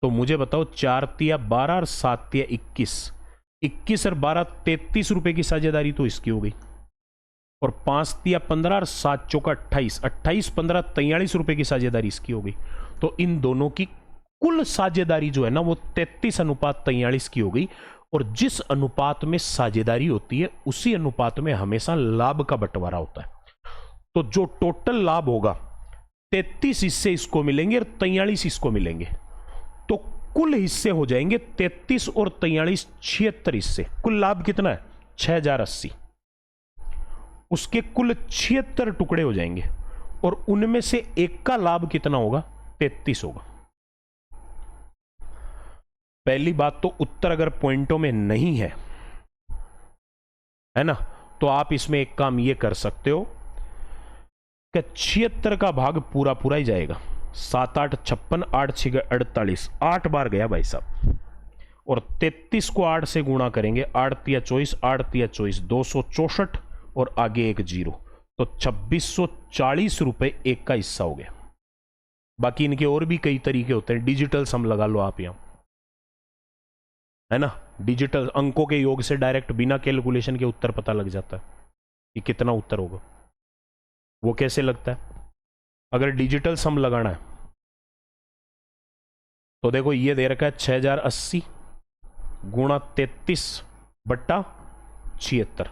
तो मुझे बताओ 4 तिया 12 और 7 तिया 21, 21 और 12 33 रुपए की साझेदारी तो इसकी हो गई, और 5 तिया 15 और 7 चौका 28, 28 15 43 रुपए की साझेदारी इसकी हो गई। तो इन दोनों की कुल साझेदारी जो है ना वो 33:43 की हो गई। और जिस अनुपात में साझेदारी होती है उसी अनुपात में हमेशा लाभ का बंटवारा होता है। तो जो टोटल लाभ होगा 33 हिस्से इसको मिलेंगे और 43 इसको मिलेंगे, तो कुल हिस्से हो जाएंगे 33 और 43 76 हिस्से। कुल लाभ कितना है 6080, उसके कुल 76 टुकड़े हो जाएंगे, और उनमें से एक का लाभ कितना होगा 33 होगा। पहली बात तो उत्तर अगर पॉइंटों में नहीं है ना, तो आप इसमें एक काम ये कर सकते हो कि 76 का भाग पूरा पूरा ही जाएगा, 7 8 56, 8 6 48, 8 बार गया भाई साहब, और 33 को 8 से गुणा करेंगे, 8 तिया 24, 8 तिया 24, 264, और आगे एक जीरो, तो 2640 रुपए एक का हिस्सा हो गया। बाकी इनके और भी कई तरीके होते हैं, डिजिटल सम लगा लो आप यहां, है ना, डिजिटल अंकों के योग से डायरेक्ट बिना कैलकुलेशन के उत्तर पता लग जाता है कि कितना उत्तर होगा। वो कैसे लगता है? अगर डिजिटल सम लगाना है तो देखो ये दे रखा है 6080 गुणा 33/76।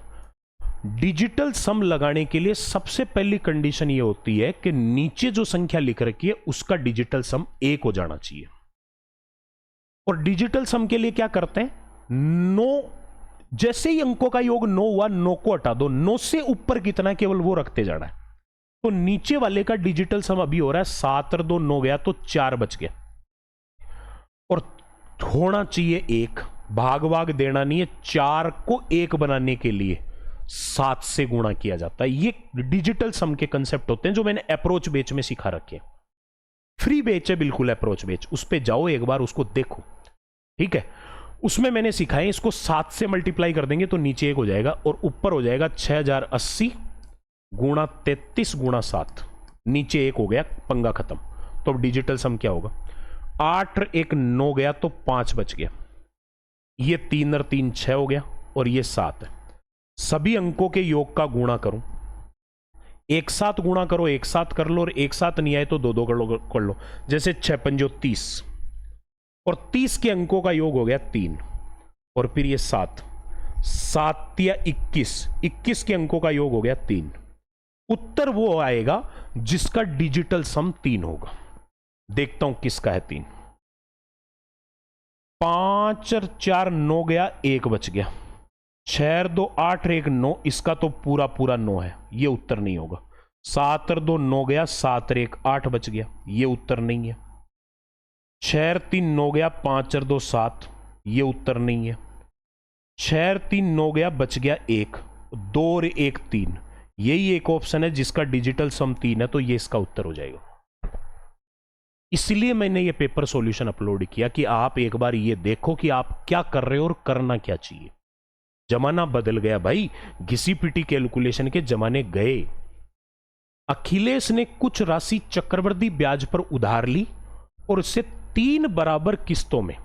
डिजिटल सम लगाने के लिए सबसे पहली कंडीशन ये होती है कि नीचे जो संख्या लिख रखी है उसका डिजिटल सम 1 हो जाना चाहिए। और डिजिटल सम के लिए क्या करते हैं, 9, जैसे ही अंकों का योग 9 हुआ 9 को हटा दो, 9 से ऊपर कितना है केवल वो रखते जाना है। तो नीचे वाले का डिजिटल सम अभी हो रहा है 7 और 2 9 गया तो 4 बच गया, और होना चाहिए 1, भाग देना नहीं है, 4 को 1 बनाने के लिए 7 से गुणा किया जाता है। ये डिजिटल सम के कंसेप्ट होते हैं जो मैंने अप्रोच बेच में सिखा रखे। फ्री बेच है बिल्कुल अप्रोच बेच, उस पे जाओ एक बार उसको देखो, ठीक है। उसमें मैंने सिखाया इसको 7 से मल्टीप्लाई कर देंगे तो नीचे 1 हो जाएगा, और ऊपर हो जाएगा 6080 गुणा 33 गुणा 7, नीचे 1 हो गया, पंगा खत्म। तो अब डिजिटल सम क्या होगा, 8 और 1 9 गया तो 5 बच गया, ये 3 और 3 6 हो गया, और ये 7 है। सभी अंकों के योग का गुणा करूं, एक साथ गुणा करो, एक साथ कर लो, और एक साथ नहीं आए तो 2 कर लो। जैसे 6 पंजो 30, और 30 के अंकों का योग हो गया 3, और फिर ये 7 तिया 21, 21 के अंकों का योग हो गया 3। उत्तर वो आएगा जिसका डिजिटल सम 3 होगा। देखता हूं किसका है 3। 5 और 4 9 गया, 1 बच गया, 6 और 2 8 और 1 9, इसका तो पूरा पूरा 9 है, ये उत्तर नहीं होगा। 7 और 2 9 गया, 7 और 1 8 बच गया, ये उत्तर नहीं है। 6 और 3 9 गया, 5 और 2 7, ये उत्तर नहीं है। 6 और 3 9 गया, बच गया 1, 2 और 1 3, यही एक ऑप्शन है जिसका डिजिटल सम 3 है, तो ये इसका उत्तर हो जाएगा। इसलिए मैंने ये पेपर सॉल्यूशन अपलोड किया कि आप एक बार ये देखो कि आप क्या कर रहे हो और करना क्या चाहिए। जमाना बदल गया भाई, घिसी पिटी कैलकुलेशन के जमाने गए। अखिलेश ने कुछ राशि चक्रवृद्धि ब्याज पर उधार ली और उसे 3 बराबर किस्तों में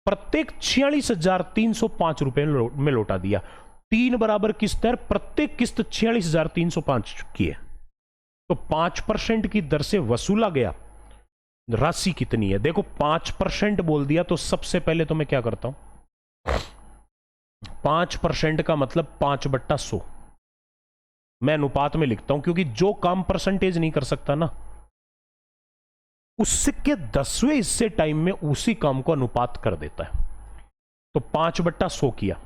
प्रत्येक 46,305 रुपए में लौटा दिया। 3 बराबर किस्त है, प्रत्येक किस्त 46,305 की है, तो 5% की दर से वसूला गया। राशि कितनी है देखो, 5% बोल दिया तो सबसे पहले तो मैं क्या करता हूं, 5% का मतलब 5/100 मैं अनुपात में लिखता हूं, क्योंकि जो काम परसेंटेज नहीं कर सकता ना, उसके 10वें हिस्से टाइम में उसी काम को अनुपात कर देता है। तो 5/100 किया,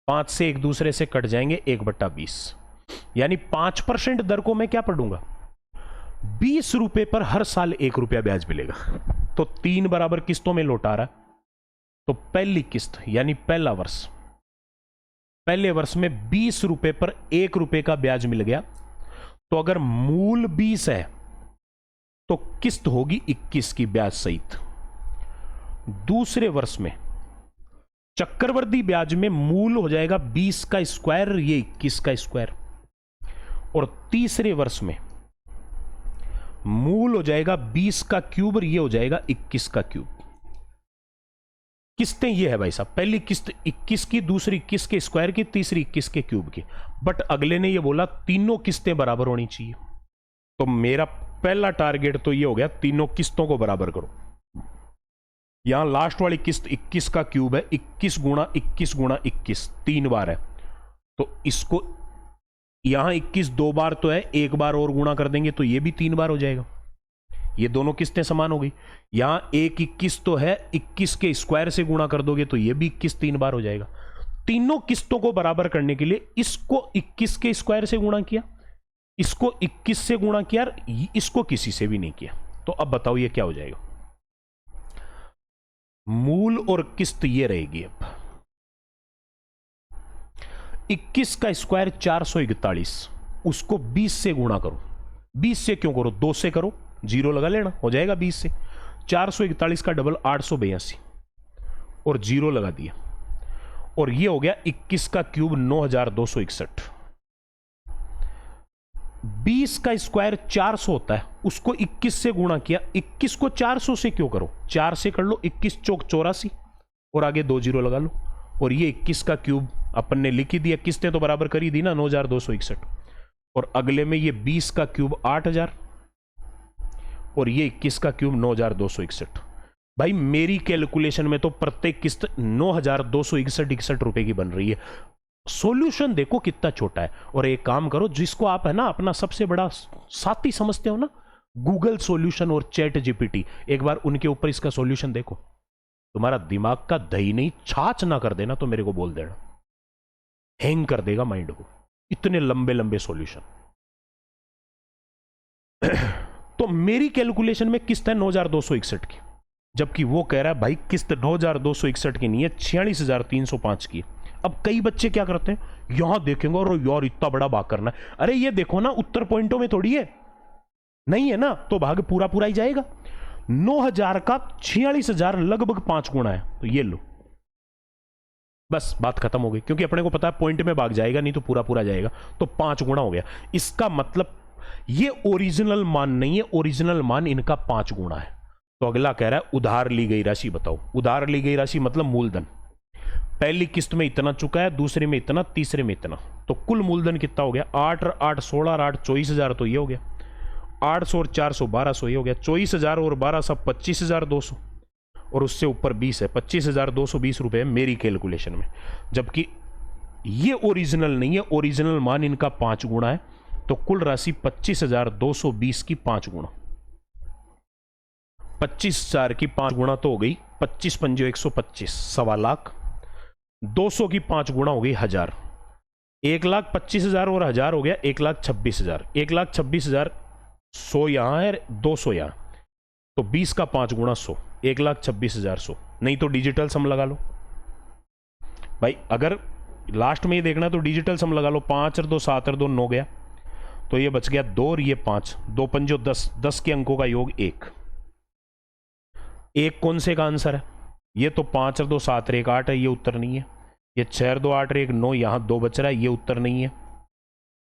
5 से एक दूसरे से कट जाएंगे, 1/20, यानी 5% दर को मैं क्या पढ़ूंगा, 20 रुपए पर हर साल 1 रुपया ब्याज मिलेगा। तो 3 बराबर किस्तों में लौटा रहा है, तो पहली किस्त यानी पहला वर्ष, पहले वर्ष में 20 रुपए पर 1 रुपए का ब्याज मिल गया, तो अगर मूल 20 है तो किस्त होगी 21 की ब्याज सहित। दूसरे वर्ष में चक्रवर्ती ब्याज में मूल हो जाएगा 20 का स्क्वायर, ये 21 का स्क्वायर, और तीसरे वर्ष में मूल हो जाएगा 20 का क्यूब और ये हो जाएगा 21 का क्यूब। किस्तें ये है भाई साहब, पहली किस्त 21 की, दूसरी 21 के स्क्वायर की, तीसरी 21 के क्यूब की। बट अगले ने ये बोला तीनों किस्तें बराबर होनी चाहिए, तो मेरा पहला टारगेट तो ये हो गया तीनों किस्तों को बराबर करो। यहां लास्ट वाली किस्त 21 का क्यूब है, 21 गुणा 21 गुणा 21 3 बार है, तो इसको यहां 21 2 बार तो है, एक बार और गुणा कर देंगे तो ये भी 3 बार हो जाएगा। ये दोनों किस्तें समान हो गई। यहां एक 21 तो है, 21 के स्क्वायर से गुणा कर दोगे तो ये भी 21 3 बार हो जाएगा। तीनों किस्तों को बराबर करने के लिए इसको 21 के स्क्वायर से गुणा किया, इसको 21 से गुणा किया, इसको किसी से भी नहीं किया। तो अब बताओ ये क्या हो जाएगा? मूल और किस्त ये रहेगी। अब 21 का स्क्वायर 441, उसको 20 से गुणा करो। 20 से क्यों करो, 2 से करो, जीरो लगा लेना, हो जाएगा 20 से। 441 का डबल 882 और जीरो लगा दिया, और ये हो गया 21 का क्यूब 9261। 20 का स्क्वायर 400 होता है, उसको 21 से गुणा किया, 21 को 400 से क्यों करो, 4 से कर लो, 21 चौक 84 और आगे 2 जीरो लगा लो, और ये 21 का क्यूब अपन ने लिख ही दिया, किस्तें तो बराबर कर ही दी ना, 9261। और अगले में ये 20 का क्यूब 8000 और ये 21 का क्यूब 9261। भाई मेरी कैलकुलेशन में तो प्रत्येक किस्त 9261 रुपए की बन रही है। सॉल्यूशन देखो कितना छोटा है। और एक काम करो, जिसको आप है ना अपना सबसे बड़ा साथी समझते हो ना, गूगल सॉल्यूशन और चैट जीपीटी, एक बार उनके ऊपर इसका सॉल्यूशन देखो। तुम्हारा दिमाग का दही नहीं छाछ ना कर देना तो मेरे को बोल देना, हैंग कर देगा माइंड को, इतने लंबे लंबे सॉल्यूशन। तो मेरी कैलकुलेशन में किस्त है 9261 की, जबकि वो कह रहा है भाई किस्त 9261 की नहीं है, 46305 की। अब कई बच्चे क्या करते हैं, यहां देखेंगे और यार इतना बड़ा भाग करना है। अरे ये देखो ना, उत्तर पॉइंटों में थोड़ी है, नहीं है ना, तो भाग पूरा पूरा ही जाएगा। 9000 का 46000 लगभग 5 गुना है, तो ये लो, बस बात खत्म हो गई। क्योंकि अपने को पता है पॉइंट में भाग जाएगा, नहीं तो पूरा पूरा जाएगा, तो 5 गुना हो गया। इसका मतलब ये ओरिजिनल मान नहीं है, ओरिजिनल मान इनका 5 गुना है। तो अगला कह रहा है उधार ली गई राशि बताओ। उधार ली गई राशि मतलब मूलधन। पहली किस्त में इतना चुका है, दूसरे में इतना, तीसरे में इतना, तो कुल मूलधन कितना हो गया? 8 और 8 16 और 8 24,000, तो ये हो गया 800 और 400 1200, ये हो गया 24,000 और 1200 25,200, और उससे ऊपर 20 है, 25,220 रुपए मेरी कैलकुलेशन में। जबकि ये ओरिजिनल नहीं है, ओरिजिनल मान इनका 5 गुना है, तो कुल राशि 25,220 की 5 गुना। 25,000 की 5 गुना तो हो गई 25 पंजे 125, 1.25 लाख। 200 की 5 गुना हो गई 1000। 1,25,000 और 1000 हो गया 1,26,000। 1,26,000 100 यहां है, 200 यहां, तो 20 का 5 गुना 100, 1,26,000 100। नहीं तो डिजिटल सम लगा लो भाई, अगर लास्ट में ये देखना तो डिजिटल सम लगा लो। 5 और 2 7 और 2 9 गया, तो ये बच गया 2 और ये 5, 2 पंजो 10, 10 के अंकों का योग 1। एक कौन से का आंसर है? ये तो 5 और 2 7 और 1 8 है, ये उत्तर नहीं है। ये 6 और 2 8 और 1 9, यहां 2 बच रहा है, ये उत्तर नहीं है।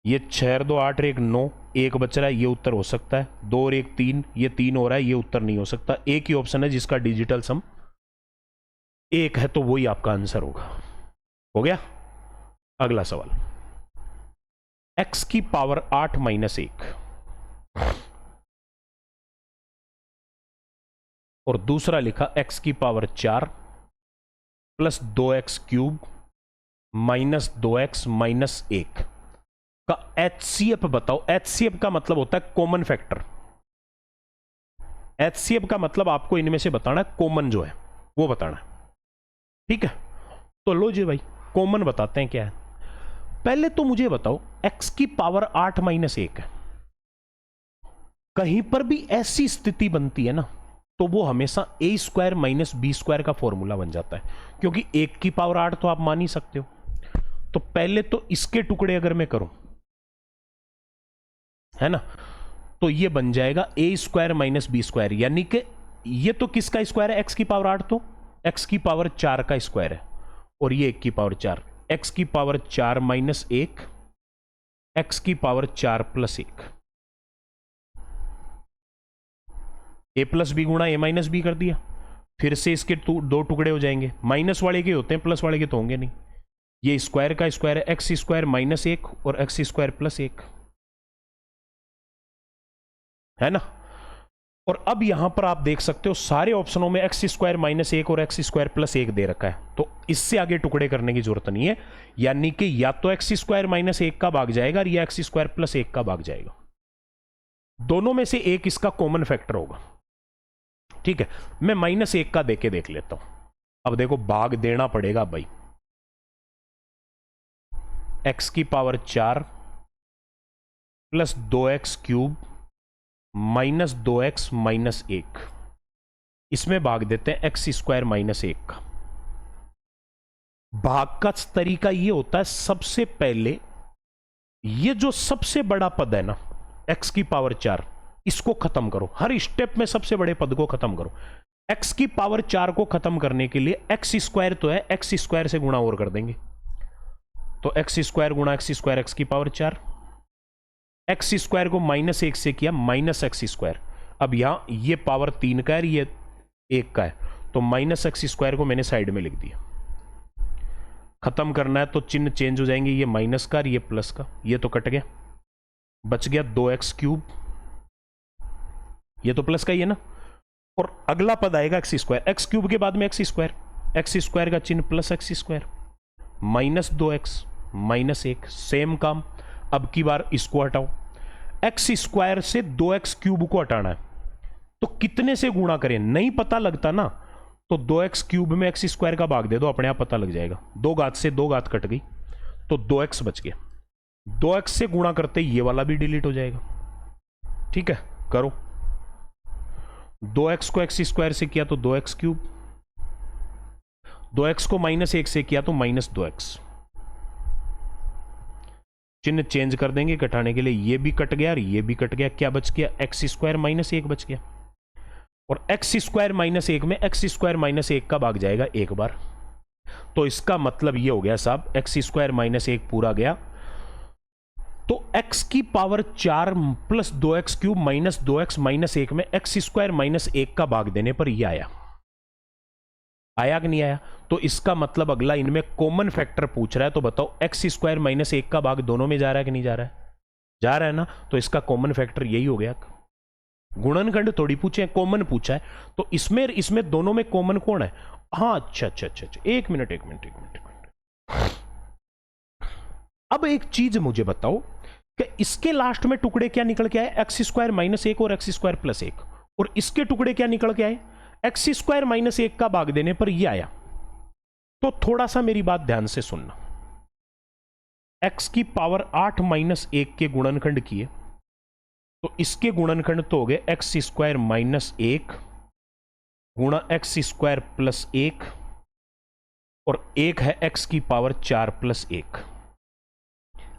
ये 6 और 2 8 और 1 9, 1 बच रहा है, ये उत्तर हो सकता है। 2 और 1 3, ये 3 हो रहा है, ये उत्तर नहीं हो सकता। एक ही ऑप्शन है जिसका डिजिटल सम 1 है, तो वही आपका आंसर होगा। हो गया। अगला सवाल, x की पावर 8 माइनस 1 और दूसरा लिखा x की power 4 plus 2x cube minus 2x minus 1 का HCF बताओ। HCF का मतलब होता है कॉमन फैक्टर। HCF का मतलब आपको इनमें से बताना है, कॉमन जो है वो बताना है, ठीक है। तो लो जी भाई, कॉमन बताते हैं क्या है। पहले तो मुझे बताओ, x की पावर 8 माइनस 1 है, कहीं पर भी ऐसी स्थिति बनती है ना, तो वो हमेशा a square minus B square का फॉर्मूला बन जाता है, क्योंकि 1 की पावर 8 तो आप मान ही सकते हो। तो पहले तो इसके टुकड़े अगर मैं करूं, है ना, तो ये बन जाएगा a square minus B square, यानी कि ये तो किसका स्क्वायर है? x की पावर 8 तो x की पावर 4 का स्क्वायर है, और ये 1 की पावर 4, x की पावर 4 माइनस 1, x की power 4 plus 1। a plus B गुणा a माइनस बी कर दिया, फिर से इसके दो टुकड़े हो जाएंगे, माइनस वाले के होते हैं, प्लस वाले के तो होंगे नहीं। ये स्क्वायर का स्क्वायर है, एक्स स्क्वायर माइनस 1 और एक्स स्क्वायर प्लस 1, है ना। और अब यहां पर आप देख सकते हो सारे ऑप्शनों में एक्स स्क्वायर माइनस 1 और एक्स स्क्वायर प्लस 1 दे रखा है, तो इससे आगे टुकड़े करने की जरूरत नहीं है। यानी कि या तो एक्स स्क्वायर माइनस 1 का भाग जाएगा या एक्स स्क्वायर प्लस 1 का भाग जाएगा, दोनों में से एक इसका कॉमन फैक्टर होगा। ठीक है, मैं माइनस 1 का देके देख लेता हूं। अब देखो भाग देना पड़ेगा भाई, एक्स की power 4 plus 2x cube minus 2x minus 1, इसमें भाग देते हैं एक्स स्क्वायर माइनस 1 का। भाग का तरीका ये होता है, सबसे पहले ये जो सबसे बड़ा पद है ना x की पावर 4, इसको खत्म करो, हर स्टेप में सबसे बड़े पद को खत्म करो। x की पावर 4 को खत्म करने के लिए एक्स स्क्वायर तो है, एक्स स्क्वायर से गुणा और कर देंगे, तो एक्स स्क्वायर गुणा एक्स स्क्वायर एक्स की पावर 4, एक्स स्क्वायर को माइनस 1 से किया माइनस एक्स स्क्वायर। अब यहां ये पावर 3 का है, ये 1 का है, तो माइनस एक्स स्क्वायर को मैंने साइड में लिख दिया। खत्म करना है तो चिन्ह चेंज हो जाएंगे, ये माइनस का और ये प्लस का, ये तो कट गया, बच गया 2x क्यूब, ये तो प्लस का ही है ना। और अगला पद आएगा एक्स स्क्वायर, एक्स क्यूब के बाद में एक्स स्क्वायर का चिन्ह plus x square minus 2x minus 1, same काम। अब की बार इसको हटाओ, एक्स स्क्वायर से 2x क्यूब को हटाना है, तो कितने से गुणा करें नहीं पता लगता ना, तो 2x क्यूब में एक्स स्क्वायर का भाग दे दो, अपने आप पता लग जाएगा। 2 घात से 2 घात कट गई, तो 2x बच गया। 2x से गुणा करते ये वाला भी डिलीट हो जाएगा। ठीक है, करो, 2x को एक्स स्क्वायर से किया तो 2x क्यूब, 2x को माइनस 1 से किया तो माइनस 2x, चिन्ह चेंज कर देंगे घटाने के लिए, ये भी कट गया और ये भी कट गया, क्या बच गया एक्स स्क्वायर माइनस 1 बच गया। और एक्स स्क्वायर माइनस 1 में एक्स स्क्वायर माइनस 1 का भाग जाएगा एक बार, तो इसका मतलब ये हो गया साहब, एक्स स्क्वायर माइनस 1 पूरा गया, तो x की power 4 plus 2x cube minus 2x minus 1 में एक्स स्क्वायर माइनस 1 का भाग देने पर ये आया कि नहीं आया। तो इसका मतलब अगला इनमें कॉमन फैक्टर पूछ रहा है, तो बताओ एक्स स्क्वायर माइनस 1 का भाग दोनों में जा रहा है कि नहीं जा रहा है, जा रहा है ना, तो इसका कॉमन फैक्टर यही हो गया। गुणनखंड थोड़ी पूछे, कॉमन पूछा है, तो इसमें दोनों में कॉमन कौन है। हाँ अच्छा, एक मिनट। अब एक चीज मुझे बताओ कि इसके लास्ट में टुकड़े क्या निकल के आए, एक्स स्क्वायर माइनस 1 और एक्स स्क्वायर प्लस 1, और इसके टुकड़े क्या निकल के आए, एक्स स्क्वायर माइनस 1 का भाग देने पर यह आया। तो थोड़ा सा मेरी बात ध्यान से सुनना, x की पावर 8 माइनस 1 के गुणनखंड किए, तो इसके गुणनखंड तो हो गए एक्स स्क्वायर माइनस 1 गुणा एक्स स्क्वायर प्लस 1, और एक है x की पावर 4 प्लस 1।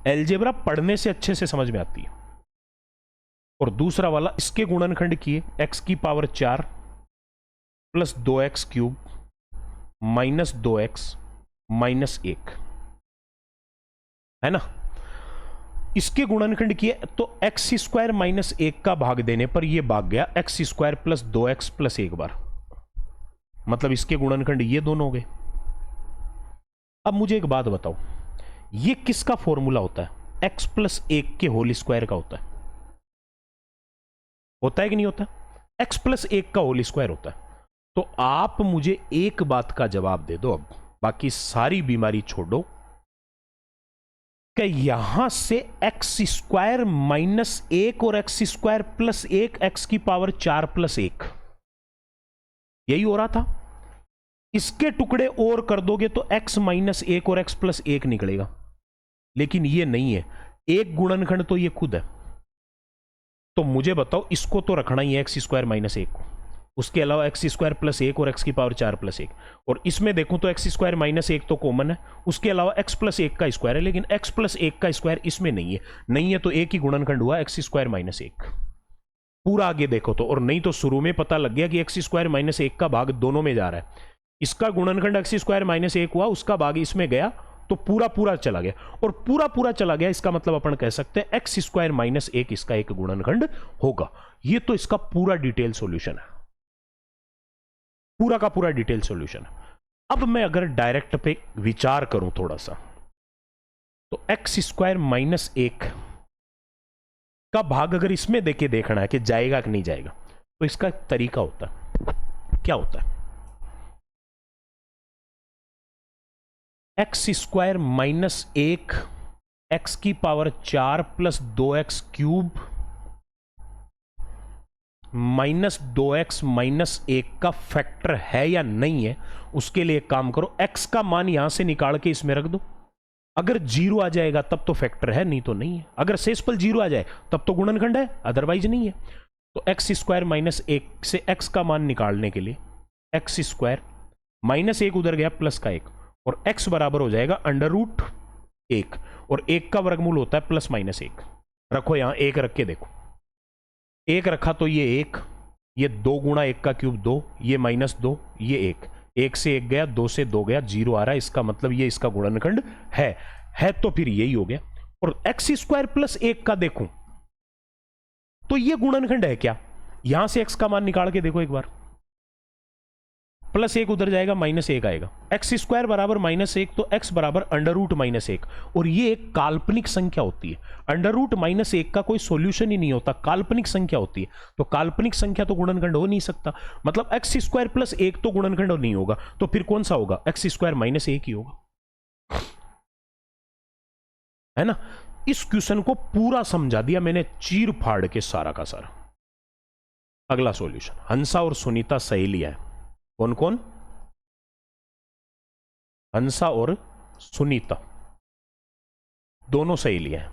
एलजेब्रा पढ़ने से अच्छे से समझ में आती है। और दूसरा वाला इसके गुणनखंड किए, x की power 4 plus 2x cube minus 2x minus 1, है ना। इसके गुणनखंड किए तो एक्स स्क्वायर माइनस 1 का भाग देने पर यह भाग गया x square plus 2x plus 1 बार, मतलब इसके गुणनखंड ये दोनों हो गए। अब मुझे एक बात बताओ, ये किसका फॉर्मूला होता है, x प्लस 1 के होल स्क्वायर का होता है कि नहीं होता, x प्लस 1 का होल स्क्वायर होता है। तो आप मुझे एक बात का जवाब दे दो, अब बाकी सारी बीमारी छोड़ो, कि यहां से एक्स स्क्वायर माइनस 1 और एक्स स्क्वायर प्लस 1 एक्स की पावर 4 प्लस 1 यही हो रहा था। इसके टुकड़े और कर दोगे तो x माइनस 1 और x प्लस 1 निकलेगा, लेकिन ये नहीं है, एक गुणनखंड तो ये खुद है। तो मुझे बताओ, इसको तो रखना ही है एक्स स्क्वायर माइनस 1 को, उसके अलावा एक्स स्क्वायर प्लस 1 और एक्स की पावर 4 प्लस 1, और इसमें देखूं तो एक्स स्क्वायर माइनस 1 तो कॉमन है, उसके अलावा एक्स प्लस 1 का स्क्वायर है, लेकिन एक्स प्लस 1 का स्क्वायर इसमें नहीं है, तो एक ही गुणनखंड हुआ एक्स स्क्वायर माइनस 1। पूरा आगे देखो तो, और नहीं तो शुरू में पता लग गया कि एक्स स्क्वायर माइनस 1 का भाग दोनों में जा रहा है, इसका गुणनखंड एक्स स्क्वायर माइनस 1 हुआ, उसका भाग इसमें गया तो पूरा पूरा चला गया, और पूरा पूरा चला गया इसका मतलब अपन कह सकते हैं एक्स स्क्वायर माइनस 1 इसका एक गुणनखंड होगा। ये तो इसका पूरा डिटेल सॉल्यूशन है, पूरा का पूरा डिटेल सॉल्यूशन है। अब मैं अगर डायरेक्ट पे विचार करूं थोड़ा सा, तो एक्स स्क्वायर माइनस 1 का भाग अगर इसमें देके देखना है कि जाएगा कि नहीं जाएगा, तो इसका एक तरीका होता है। क्या होता है? एक्स स्क्वायर माइनस 1 एक्स की power 4 plus 2x cube minus 2x minus 1 का फैक्टर है या नहीं है, उसके लिए एक काम करो, x का मान यहां से निकाल के इसमें रख दो। अगर 0 आ जाएगा तब तो फैक्टर है, नहीं तो नहीं है। अगर शेषफल 0 आ जाए तब तो गुणनखंड है, अदरवाइज नहीं है। तो एक्स स्क्वायर माइनस 1 से x का मान निकालने के लिए एक्स स्क्वायर माइनस 1 उधर गया प्लस का 1, और x बराबर हो जाएगा अंडर रूट 1, और 1 का वर्गमूल होता है प्लस माइनस 1। रखो यहां 1 रख के देखो, 1 रखा तो ये 1, ये 2 गुणा 1 का क्यूब 2, ये माइनस 2, ये 1, 1 से 1 गया, 2 से 2 गया, 0 आ रहा है, इसका मतलब ये इसका गुणनखंड है तो फिर यही हो गया। और एक्स स्क्वायर प्लस 1 का देखूं तो ये गुणनखंड है क्या? यहां से x का मान निकाल के देखो एक बार, प्लस 1 उधर जाएगा, माइनस 1 आएगा, एक्स स्क्वायर बराबर माइनस 1, तो x बराबर अंडर रूट माइनस 1, और ये एक काल्पनिक संख्या होती है। अंडर रूट माइनस 1 का कोई सॉल्यूशन ही नहीं होता, काल्पनिक संख्या होती है। तो काल्पनिक संख्या तो गुणनखंड हो नहीं सकता, मतलब एक्स स्क्वायर प्लस 1 तो गुणनखंड नहीं होगा, तो फिर कौन सा होगा? एक्स स्क्वायर माइनस 1 ही होगा, है ना। इस क्वेश्चन को पूरा समझा दिया मैंने चीर फाड़ के सारा का सारा। अगला सॉल्यूशन, हंसा और सुनीता सहेलियां है। कौन कौन? हंसा और सुनीता दोनों सहेलियां हैं।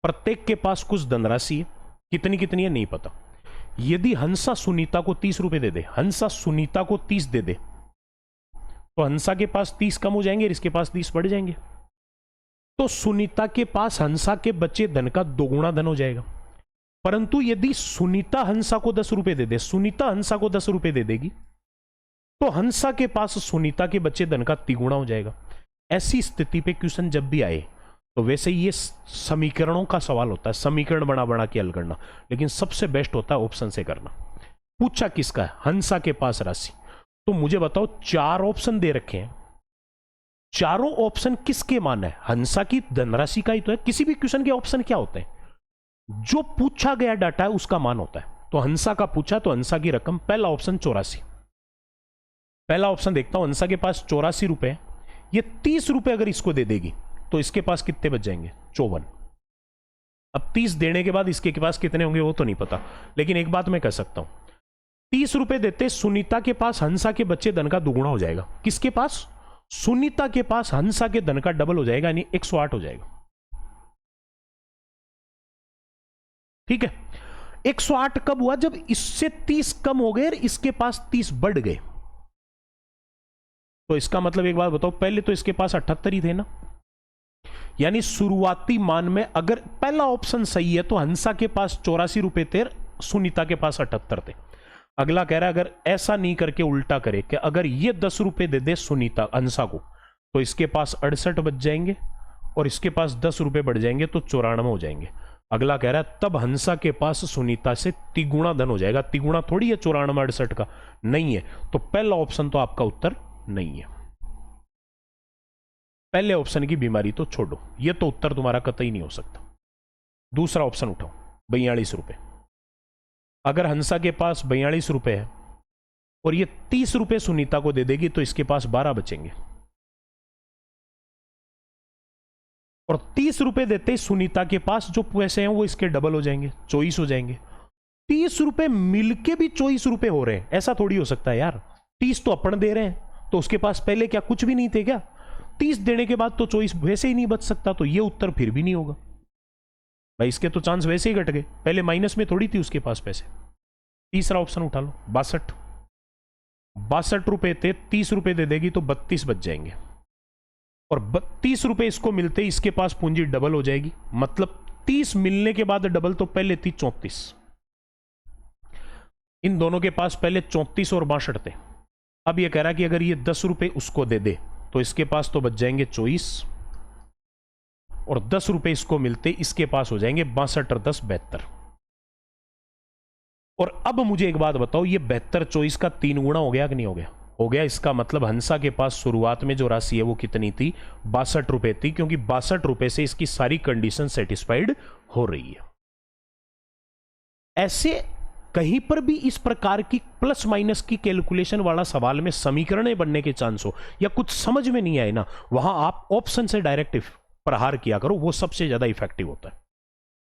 प्रत्येक के पास कुछ धनराशि है, कितनी कितनी है नहीं पता। यदि हंसा सुनीता को 30 रुपए दे दे, हंसा सुनीता को 30 दे दे, तो हंसा के पास 30 कम हो जाएंगे, इसके पास 30 बढ़ जाएंगे। तो सुनीता के पास हंसा के बचे धन का 2 गुना धन हो जाएगा। परंतु यदि सुनीता हंसा को 10 रुपए दे दे, सुनीता हंसा को 10 रुपए दे देगी, तो हंसा के पास सुनीता के बचे धन का 3 गुना हो जाएगा। ऐसी स्थिति पे क्वेश्चन जब भी आए तो वैसे ये समीकरणों का सवाल होता है, समीकरण बना बना के हल करना, लेकिन सबसे बेस्ट होता है ऑप्शन से करना। पूछा किसका है? हंसा के पास राशि। तो मुझे बताओ, 4 ऑप्शन दे रखे हैं, चारों ऑप्शन किसके मान है? हंसा की धनराशि का ही तो है। किसी भी क्वेश्चन के ऑप्शन क्या होते हैं? जो पूछा गया डाटा है उसका मान होता है। तो हंसा का पूछा तो हंसा की रकम, पहला ऑप्शन 84। पहला ऑप्शन देखता हूं, हंसा के पास 84 रुपए, ये 30 रुपए अगर इसको दे देगी तो इसके पास कितने बच जाएंगे? 54। अब 30 देने के बाद इसके पास कितने होंगे वो तो नहीं पता, लेकिन एक बात मैं कह सकता हूं, 30 रुपए देते सुनीता के पास हंसा के बच्चे धन का 2 गुना हो जाएगा। किसके पास? सुनीता के पास हंसा के धन का डबल हो जाएगा, यानी 108 हो जाएगा। ठीक है, 108 कब हुआ? जब इससे 30 कम हो गए और इसके पास 30 बढ़ गए। तो इसका मतलब एक बात बताओ, पहले तो इसके पास 78 ही थे ना, यानी शुरुआती मान में अगर पहला ऑप्शन सही है तो हंसा के पास 84 रुपए थे, सुनीता के पास 78 थे। अगला कह रहा है अगर ऐसा नहीं करके उल्टा करे कि अगर ये 10 रुपए दे दे सुनीता हंसा को, तो इसके पास 68 बच जाएंगे और इसके पास 10 रुपए बढ़ जाएंगे तो 94 हो जाएंगे। अगला कह रहा है तब हंसा के पास सुनीता से 3 गुना धन हो जाएगा। 3 गुना थोड़ी है 94 68 का, नहीं है। तो पहला ऑप्शन तो आपका उत्तर नहीं है। पहले ऑप्शन की बीमारी तो छोड़ो, यह तो उत्तर तुम्हारा कतई नहीं हो सकता। दूसरा ऑप्शन उठाओ, 42 रुपए। अगर हंसा के पास 42 रुपए है और ये 30 रुपए सुनीता को दे देगी तो इसके पास 12 बचेंगे, और 30 रुपए देते ही सुनीता के पास जो पैसे हैं वो इसके डबल हो जाएंगे, 24 हो जाएंगे। 30 रुपए मिलके भी 24 रुपए हो रहे हैं, ऐसा थोड़ी हो सकता है यार। 30 तो अपन दे रहे हैं, तो उसके पास पहले क्या कुछ भी नहीं थे क्या? 30 देने के बाद तो 24 वैसे ही नहीं बच सकता, तो ये उत्तर फिर भी नहीं होगा भाई। इसके तो चांस वैसे ही घट गए, पहले माइनस में थोड़ी थी उसके पास पैसे। तीसरा ऑप्शन उठा लो, 62 रुपए थे, 30 रुपए दे देगी तो 32 बच जाएंगे, और 32 रुपए इसको मिलते इसके पास पूंजी डबल हो जाएगी। मतलब 30 मिलने के बाद डबल, तो पहले थी 34, इन दोनों के पास पहले 34 और 62 थे, अब ये कह रहा है कि अगर ये 10 रुपए उसको दे दे तो इसके पास तो बच जाएंगे 24, और 10 रुपए इसको मिलते इसके पास हो जाएंगे 62 और 10 72। और अब मुझे एक बात बताओ, ये 72 24 का 3 गुना हो गया कि नहीं हो गया? हो गया। इसका मतलब हंसा के पास शुरुआत में जो राशि है वो कितनी थी? 62 रुपए थी, क्योंकि 62 रुपए से इसकी सारी कंडीशन सेटिस्फाइड हो रही है। ऐसे कहीं पर भी इस प्रकार की प्लस माइनस की कैलकुलेशन वाला सवाल में समीकरणें बनने के चांस हो या कुछ समझ में नहीं आए ना, वहां आप ऑप्शन से डायरेक्ट प्रहार किया करो, वो सबसे ज्यादा इफेक्टिव होता है।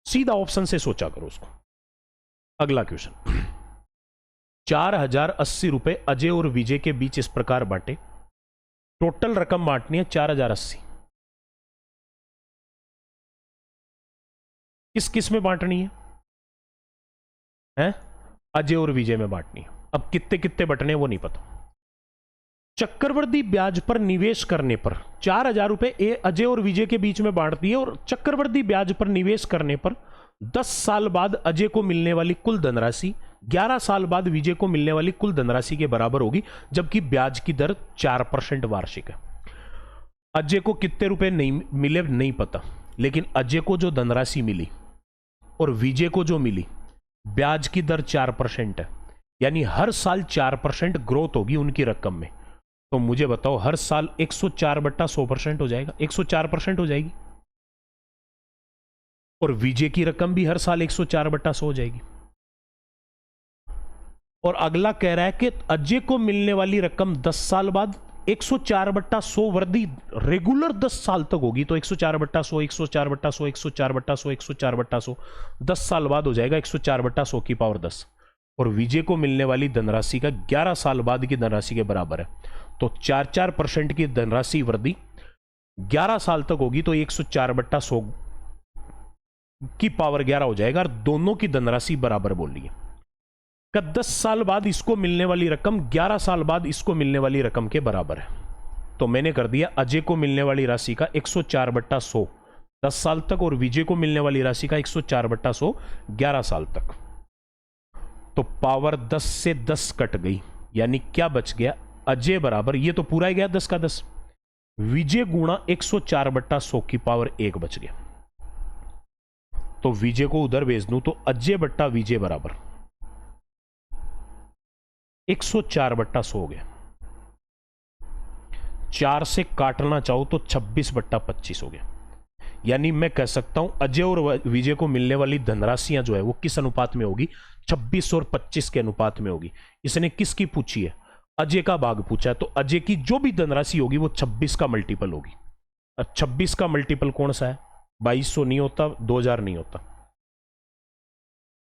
सीधा ऑप्शन से सोचा करो उसको। अगला क्वेश्चन, 4080 रुपए अजय और विजय के बीच इस प्रकार बांटे। टोटल रकम बांटनी है 4080। किस किस में बांटनी है? अजय और विजय में बांटनी है। अब कितने कितने बटने वो नहीं पता। चक्रवृद्धि ब्याज पर निवेश करने पर 4000 रुपए अजय और विजय के बीच में बांट दिए, और चक्रवृद्धि ब्याज पर निवेश करने पर 10 साल बाद अजय को मिलने वाली कुल धनराशि 11 साल बाद विजय को मिलने वाली कुल धनराशि के बराबर होगी, जबकि ब्याज की दर 4% वार्षिक है। अजय को कितने रुपए नहीं मिले नहीं पता, लेकिन अजय को जो धनराशि मिली और विजय को जो मिली, ब्याज की दर 4% है, यानी हर साल 4% ग्रोथ होगी उनकी रकम में। तो मुझे बताओ, हर साल 104/100% हो जाएगा, 104% हो जाएगी, और विजय की रकम भी हर साल 104/100 हो जाएगी। और अगला कह रहा है कि अजय को मिलने वाली रकम 10 साल बाद 104/100 वृद्धि रेगुलर 10 साल तक होगी, तो 104/100 104/100 104/100 104/100 10 साल बाद हो जाएगा 104/100 की पावर 10। और विजय को मिलने वाली धनराशि का 11 साल बाद की धनराशि के बराबर है, तो 4% की धनराशि वृद्धि 11 साल तक होगी, तो 104/100 की पावर 11 हो जाएगा, और दोनों की धनराशि बराबर बोल रही है। 10 साल बाद इसको मिलने वाली रकम 11 साल बाद इसको मिलने वाली रकम के बराबर है। तो मैंने कर दिया अजय को मिलने वाली राशि का 104/100 10 साल तक, और विजय को मिलने वाली राशि का 104/100 11 साल तक। तो पावर 10 से 10 कट गई, यानी क्या बच गया? अजय बराबर, ये तो पूरा ही गया 10 का 10, विजय गुणा 104/100 की पावर 1 बच गया। तो विजय को उधर भेज दूं तो अजय बट्टा विजय बराबर 104/100 हो गया। 4 से काटना चाहो तो 26/25 हो गया। यानी मैं कह सकता हूं अजय और विजय को मिलने वाली धनराशियां जो है वो किस अनुपात में होगी? 26 और 25 के अनुपात में होगी। इसने किसकी पूछी है? अजय का भाग पूछा है, तो अजय की जो भी धनराशि होगी वो 26 का मल्टीपल होगी। अब 26 का मल्टीपल कौन सा है? 2200 नहीं होता, 2000 नहीं होता।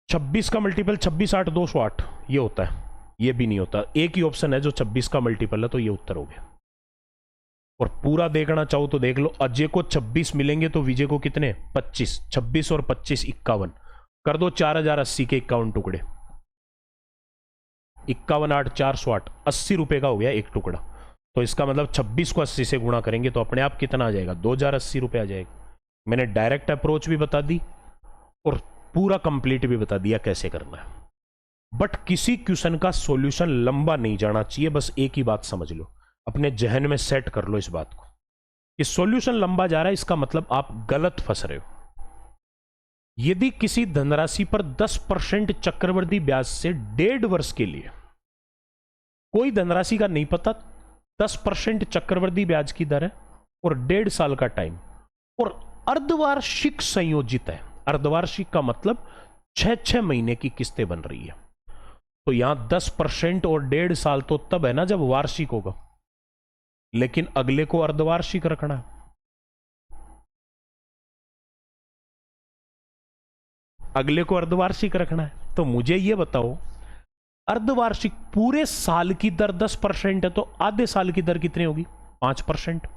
26 का मल्टीपल 26 8 208 ये होता है, ये भी नहीं होता। एक ही ऑप्शन है जो 26 का मल्टीपल है, तो ये उत्तर हो गया। और पूरा देखना चाहो तो देख लो, अजय को 26 मिलेंगे तो विजय को कितने? 25। 26 और 25 51 कर दो, 4080 के 51 टुकड़े, 51 8 408 80 रुपए का हो गया एक टुकड़ा। तो इसका मतलब 26 को 80 से गुणा करेंगे तो अपने आप कितना आ जाएगा? 2080 रुपए आ जाएगा। मैंने डायरेक्ट अप्रोच भी बता दी और पूरा कंप्लीट भी बता दिया कैसे करना है। बट किसी क्वेश्चन का सॉल्यूशन लंबा नहीं जाना चाहिए, बस एक ही बात समझ लो, अपने जहन में सेट कर लो इस बात को कि सॉल्यूशन लंबा जा रहा है, इसका मतलब आप गलत फंस रहे हो। यदि किसी धनराशि पर 10% चक्रवृद्धि ब्याज से 1.5 वर्ष के लिए, कोई धनराशि का नहीं पता, 10% चक्रवृद्धि ब्याज की दर है और 1.5 साल का टाइम, और अर्धवार्षिक संयोजित है। अर्धवार्षिक का मतलब 6-6 महीने की किस्तें बन रही है। तो यहां 10% और 1.5 साल तो तब है ना जब वार्षिक होगा, लेकिन अगले को अर्धवार्षिक रखना है। अगले को अर्धवार्षिक रखना है। तो मुझे यह बताओ, अर्धवार्षिक पूरे साल की दर 10% है, तो आधे साल की दर कितनी होगी? 5%।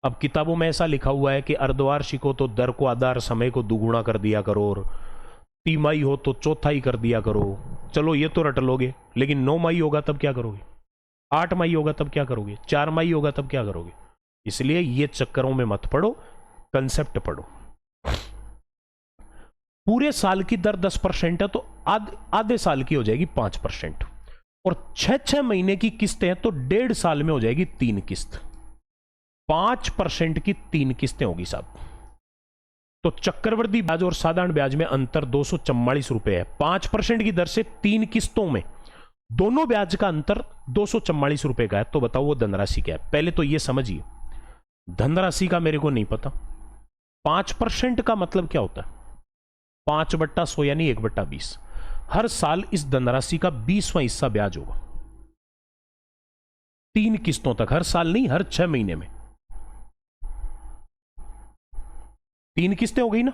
अब किताबों में ऐसा लिखा हुआ है कि अर्धवार्षिक हो तो दर को आधार समय को दुगुना कर दिया करो, और तिमाही हो तो चौथाई कर दिया करो। चलो ये तो रट लोगे, लेकिन 9 माही होगा तब क्या करोगे? 8 माही होगा तब क्या करोगे? 4 माही होगा तब क्या करोगे? इसलिए ये चक्करों में मत पड़ो, कंसेप्ट पढ़ो। पूरे साल की दर 10% है, तो आधे साल की हो जाएगी 5%। और 6-6 महीने की किस्तें हैं तो 1.5 साल में हो जाएगी 3 किस्त। 5% की 3 किस्तें होगी साहब। तो चक्रवृद्धि ब्याज और साधारण ब्याज में अंतर 244 रुपए है। 5% की दर से 3 किस्तों में दोनों ब्याज का अंतर 244 रुपए का है। तो बताओ वो धनराशि क्या है? पहले तो ये समझिए, धनराशि का मेरे को नहीं पता। 5% का मतलब क्या होता है? 5/100 यानी 1/20। हर साल इस धनराशि का 20वां हिस्सा ब्याज होगा 3 किस्तों तक। हर साल नहीं, हर 6 महीने में 3 किस्तें हो गई ना।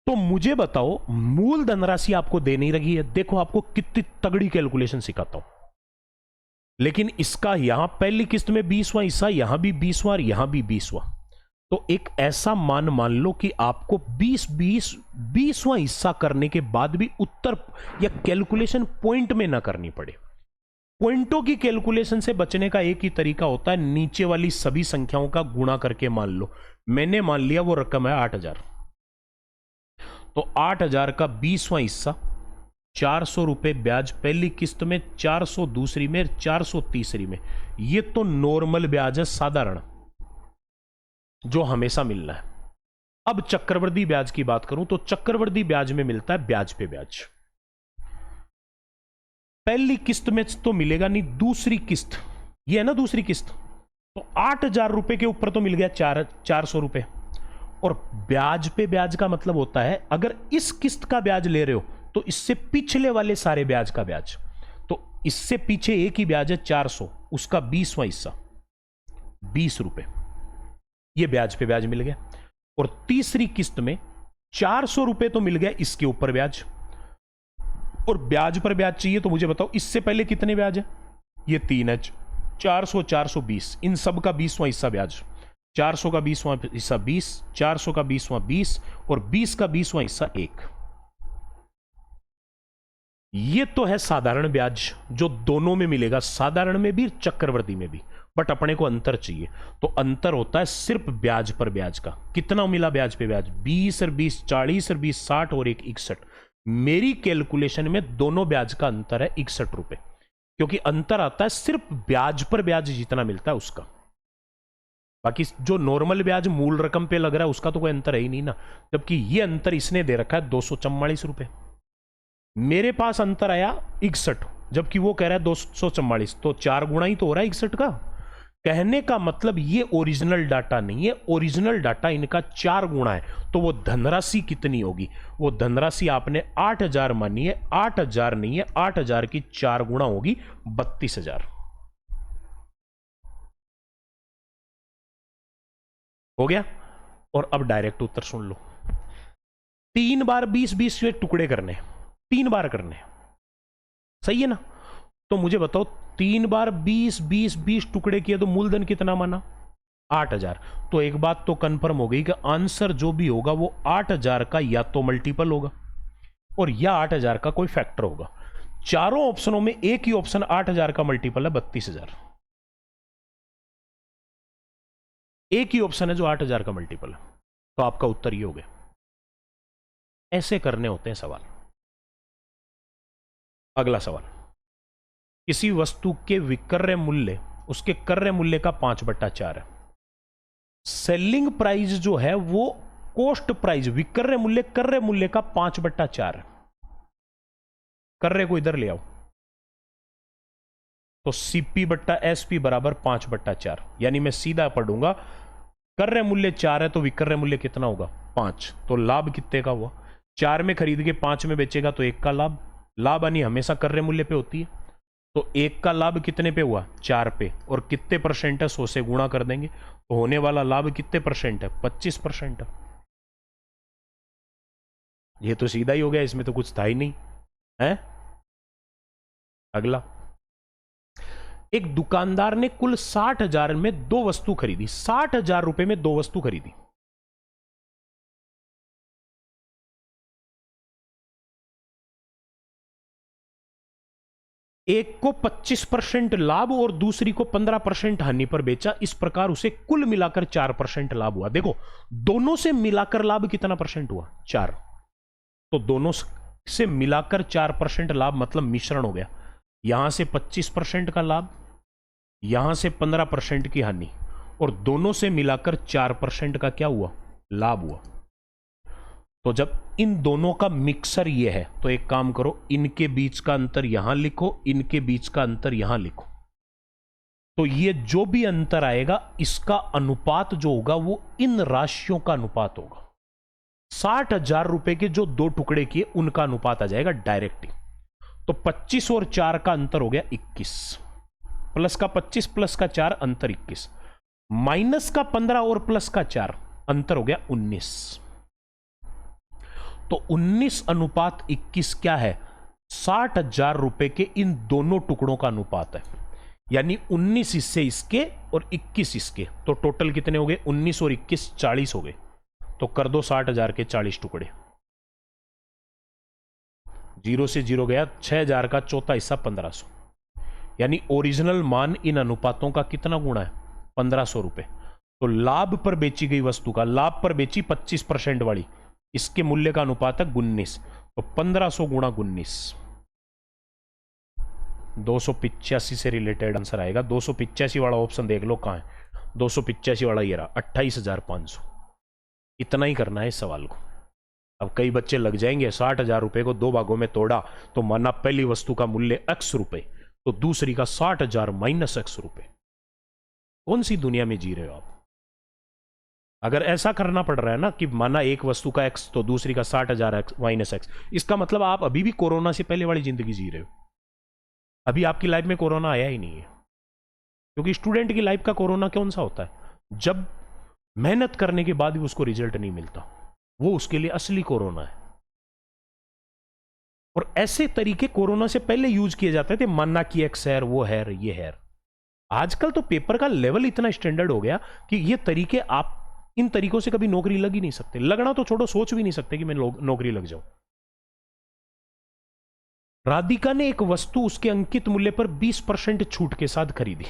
तो मुझे बताओ, मूल धनराशि आपको दे नहीं रही है। देखो आपको कितनी तगड़ी कैलकुलेशन सिखाता हूं। लेकिन इसका यहां पहली किस्त में 20वां हिस्सा, यहां भी 20वां और यहां भी 20वां। तो एक ऐसा मान लो कि आपको 20वां हिस्सा करने के बाद भी उत्तर या कैलकुलेशन पॉइंट में ना करनी पड़े। पॉइंटों की कैलकुलेशन से बचने का एक ही तरीका होता है, नीचे वाली सभी संख्याओं का गुणा करके मान लो। मैंने मान लिया वो रकम है 8000। तो 8000 का 20वां हिस्सा 400 रुपए ब्याज पहली किस्त में, 400 दूसरी में, 400 तीसरी में। ये तो नॉर्मल ब्याज है, साधारण, जो हमेशा मिलना है। अब चक्रवृद्धि ब्याज की बात करूं तो चक्रवृद्धि ब्याज में मिलता है ब्याज पे ब्याज। पहली किस्त में तो मिलेगा नहीं, दूसरी किस्त ये है ना, दूसरी किस्त। तो 8000 रुपए के ऊपर तो मिल गया 400 रुपए। और ब्याज पे ब्याज का मतलब होता है, अगर इस किस्त का ब्याज ले रहे हो तो इससे पिछले वाले सारे ब्याज का ब्याज। तो इससे पीछे एक ही ब्याज है 400, उसका 20वां हिस्सा 20 रुपए, ये ब्याज पे ब्याज मिल गया। और तीसरी किस्त में 400 रुपए तो मिल गया, इसके ऊपर ब्याज। और ब्याज पर ब्याज चाहिए तो मुझे बताओ इससे पहले कितने ब्याज है? ये 3 है, 400 420, इन सब का 20वां हिस्सा ब्याज। 400 का 20वां हिस्सा 20, 400 का 20वां 20 और 20 का 20वां हिस्सा 1। ये तो है साधारण ब्याज जो दोनों में मिलेगा, साधारण में भी चक्रवृद्धि में भी। बट अपने को अंतर चाहिए, तो अंतर होता है सिर्फ ब्याज पर ब्याज का। कितना मिला ब्याज पे ब्याज? 20 और 20 40 और 20 60 और 1 61। मेरी कैलकुलेशन में दोनों ब्याज का अंतर है 61 रुपए, क्योंकि अंतर आता है सिर्फ ब्याज पर ब्याज जितना मिलता है उसका। बाकी जो नॉर्मल ब्याज मूल रकम पे लग रहा है उसका तो कोई अंतर है ही नहीं ना। जबकि ये अंतर इसने दे रखा है 244 रुपए, मेरे पास अंतर आया 61, जबकि वो कह रहा है 244। तो 4 गुना ही तो हो रहा है 61 का। कहने का मतलब ये ओरिजिनल डाटा नहीं है, ओरिजिनल डाटा इनका 4 गुना है। तो वो धनराशि कितनी होगी? वो धनराशि आपने 8000 मानी है, 8000 नहीं है, 8000 की 4 गुना होगी 32000। हो गया? और अब डायरेक्ट उत्तर सुन लो। 3 बार 20-20 के टुकड़े करने, 3 बार करने, सही है ना? तो मुझे बताओ 3 बार 20-20 टुकड़े किए तो मूलधन कितना माना? 8000। तो एक बात तो कंफर्म हो गई कि आंसर जो भी होगा वो 8000 का या तो मल्टीपल होगा और या 8000 का कोई फैक्टर होगा। चारों ऑप्शनों में एक ही ऑप्शन 8000 का मल्टीपल है 32000। एक ही ऑप्शन है जो 8000 का मल्टीपल है। तो आपका उत्तर ये हो गया। ऐसे करने होते हैं सवाल। अगला सवाल, किसी वस्तु के विक्रय मूल्य उसके क्रय मूल्य का 5/4 है। सेलिंग प्राइस जो है वो कॉस्ट प्राइस, विक्रय मूल्य क्रय मूल्य का 5/4 है। क्रय को इधर ले आओ तो CP/SP बराबर 5/4, यानी मैं सीधा पढ़ूंगा, क्रय मूल्य 4 है तो विक्रय मूल्य कितना होगा? 5। तो लाभ कितने का हुआ? 4 में खरीद के 5 में बेचेगा तो 1 का लाभ। लाभ हानि हमेशा क्रय मूल्य पे होती है। तो 1 का लाभ कितने पे हुआ? 4 पे। और कितने परसेंट है? 100 से गुणा कर देंगे तो होने वाला लाभ कितने परसेंट है? 25% है। ये तो सीधा ही हो गया, इसमें तो कुछ था ही नहीं है। अगला, एक दुकानदार ने कुल 60,000 में 2 वस्तु खरीदी। 60,000 रुपए में 2 वस्तु खरीदी। एक को 25% लाभ और दूसरी को 15% हानि पर बेचा। इस प्रकार उसे कुल मिलाकर 4% लाभ हुआ। देखो दोनों से मिलाकर लाभ कितना परसेंट हुआ? 4। तो दोनों से मिलाकर 4% लाभ मतलब मिश्रण हो गया। यहां से 25% का लाभ, यहां से 15% की हानि, और दोनों से मिलाकर 4% का क्या हुआ, लाभ हुआ। तो जब इन दोनों का मिक्सर ये है तो एक काम करो, इनके बीच का अंतर यहां लिखो, इनके बीच का अंतर यहां लिखो। तो ये जो भी अंतर आएगा इसका अनुपात जो होगा वो इन राशियों का अनुपात होगा। 60,000 रुपए के जो दो टुकड़े किए उनका अनुपात आ जाएगा डायरेक्ट। तो 25 और 4 का अंतर हो गया 21, प्लस का 25 प्लस का 4 अंतर 21, माइनस का 15 और प्लस का 4 अंतर हो गया 19। तो 19 अनुपात 21 क्या है, 60,000 रुपए के इन दोनों टुकड़ों का अनुपात है। यानी 19 हिस्से इसके और 21 इसके, तो टोटल कितने हो गए, 19 और 21 40 हो गए। तो कर दो 60,000 के 40 टुकड़े, 0 से 0 गया, 6,000 का चौथा हिस्सा 1500। यानी ओरिजिनल मान इन अनुपातों का कितना गुणा है, 1500 रुपए। तो लाभ पर बेची गई वस्तु का, लाभ पर बेची 25% वाली, इसके मूल्य का अनुपात है 19, तो 1500 गुणा 19, 285 से रिलेटेड आंसर आएगा। 285 वाला ऑप्शन देख लो कहां है, 285 वाला ये रहा, 28,500। इतना ही करना है इस सवाल को। अब कई बच्चे लग जाएंगे, 60,000 रुपए को दो भागों में तोड़ा तो माना पहली वस्तु का मूल्य x रुपए, तो दूसरी का 60,000 माइनस x रुपए। कौन सी दुनिया में जी रहे हो आप? अगर ऐसा करना पड़ रहा है ना कि माना एक वस्तु का x तो दूसरी का 60,000 माइनस x, इसका मतलब आप अभी भी कोरोना से पहले वाली जिंदगी जी रहे हो। अभी आपकी लाइफ में कोरोना आया ही नहीं है, क्योंकि स्टूडेंट की लाइफ का कोरोना कौन सा होता है, जब मेहनत करने के बाद भी उसको रिजल्ट नहीं मिलता, वो उसके लिए असली कोरोना है। और ऐसे तरीके कोरोना से पहले यूज किए जाते थे, मानना कि एक्स है, वो है, ये है। आजकल तो पेपर का लेवल इतना स्टैंडर्ड हो गया कि ये तरीके, आप इन तरीकों से कभी नौकरी लग ही नहीं सकते। लगना तो छोड़ो, सोच भी नहीं सकते कि मैं नौकरी लग जाऊं। राधिका ने एक वस्तु उसके अंकित मूल्य पर 20% छूट के साथ खरीदी।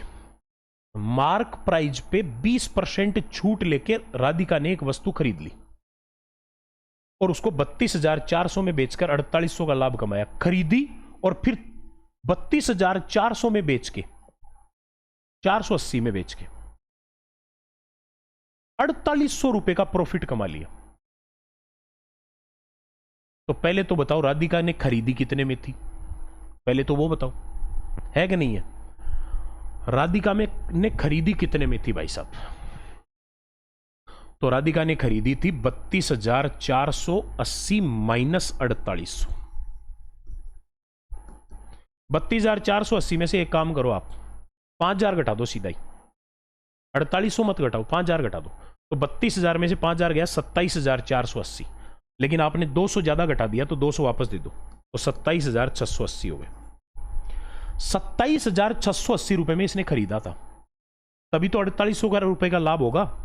मार्क प्राइस पे 20% छूट लेकर राधिका ने एक वस्तु खरीद ली और उसको 32,400 में बेचकर 4800 का लाभ कमाया। खरीदी और फिर 32,400 में बेच के 480 में बेच के 4800 रुपए का प्रॉफिट कमा लिया। तो पहले तो बताओ राधिका ने खरीदी कितने में थी, पहले तो वो बताओ, है कि नहीं है? राधिका ने खरीदी कितने में थी भाई साहब? तो राधिका ने खरीदी थी 32,480 माइनस 4800। 32,480 में से एक काम करो आप, 5,000 घटा दो सीधा ही, 4800 मत घटाओ, 5,000 घटा दो। तो 32,000 में से 5,000 गया 27,480, लेकिन आपने 200 ज्यादा घटा दिया तो 200 वापस दे दो, तो 27,680 हो गए। 27,680 रुपए में इसने खरीदा था, तभी तो 4800 रुपए का लाभ होगा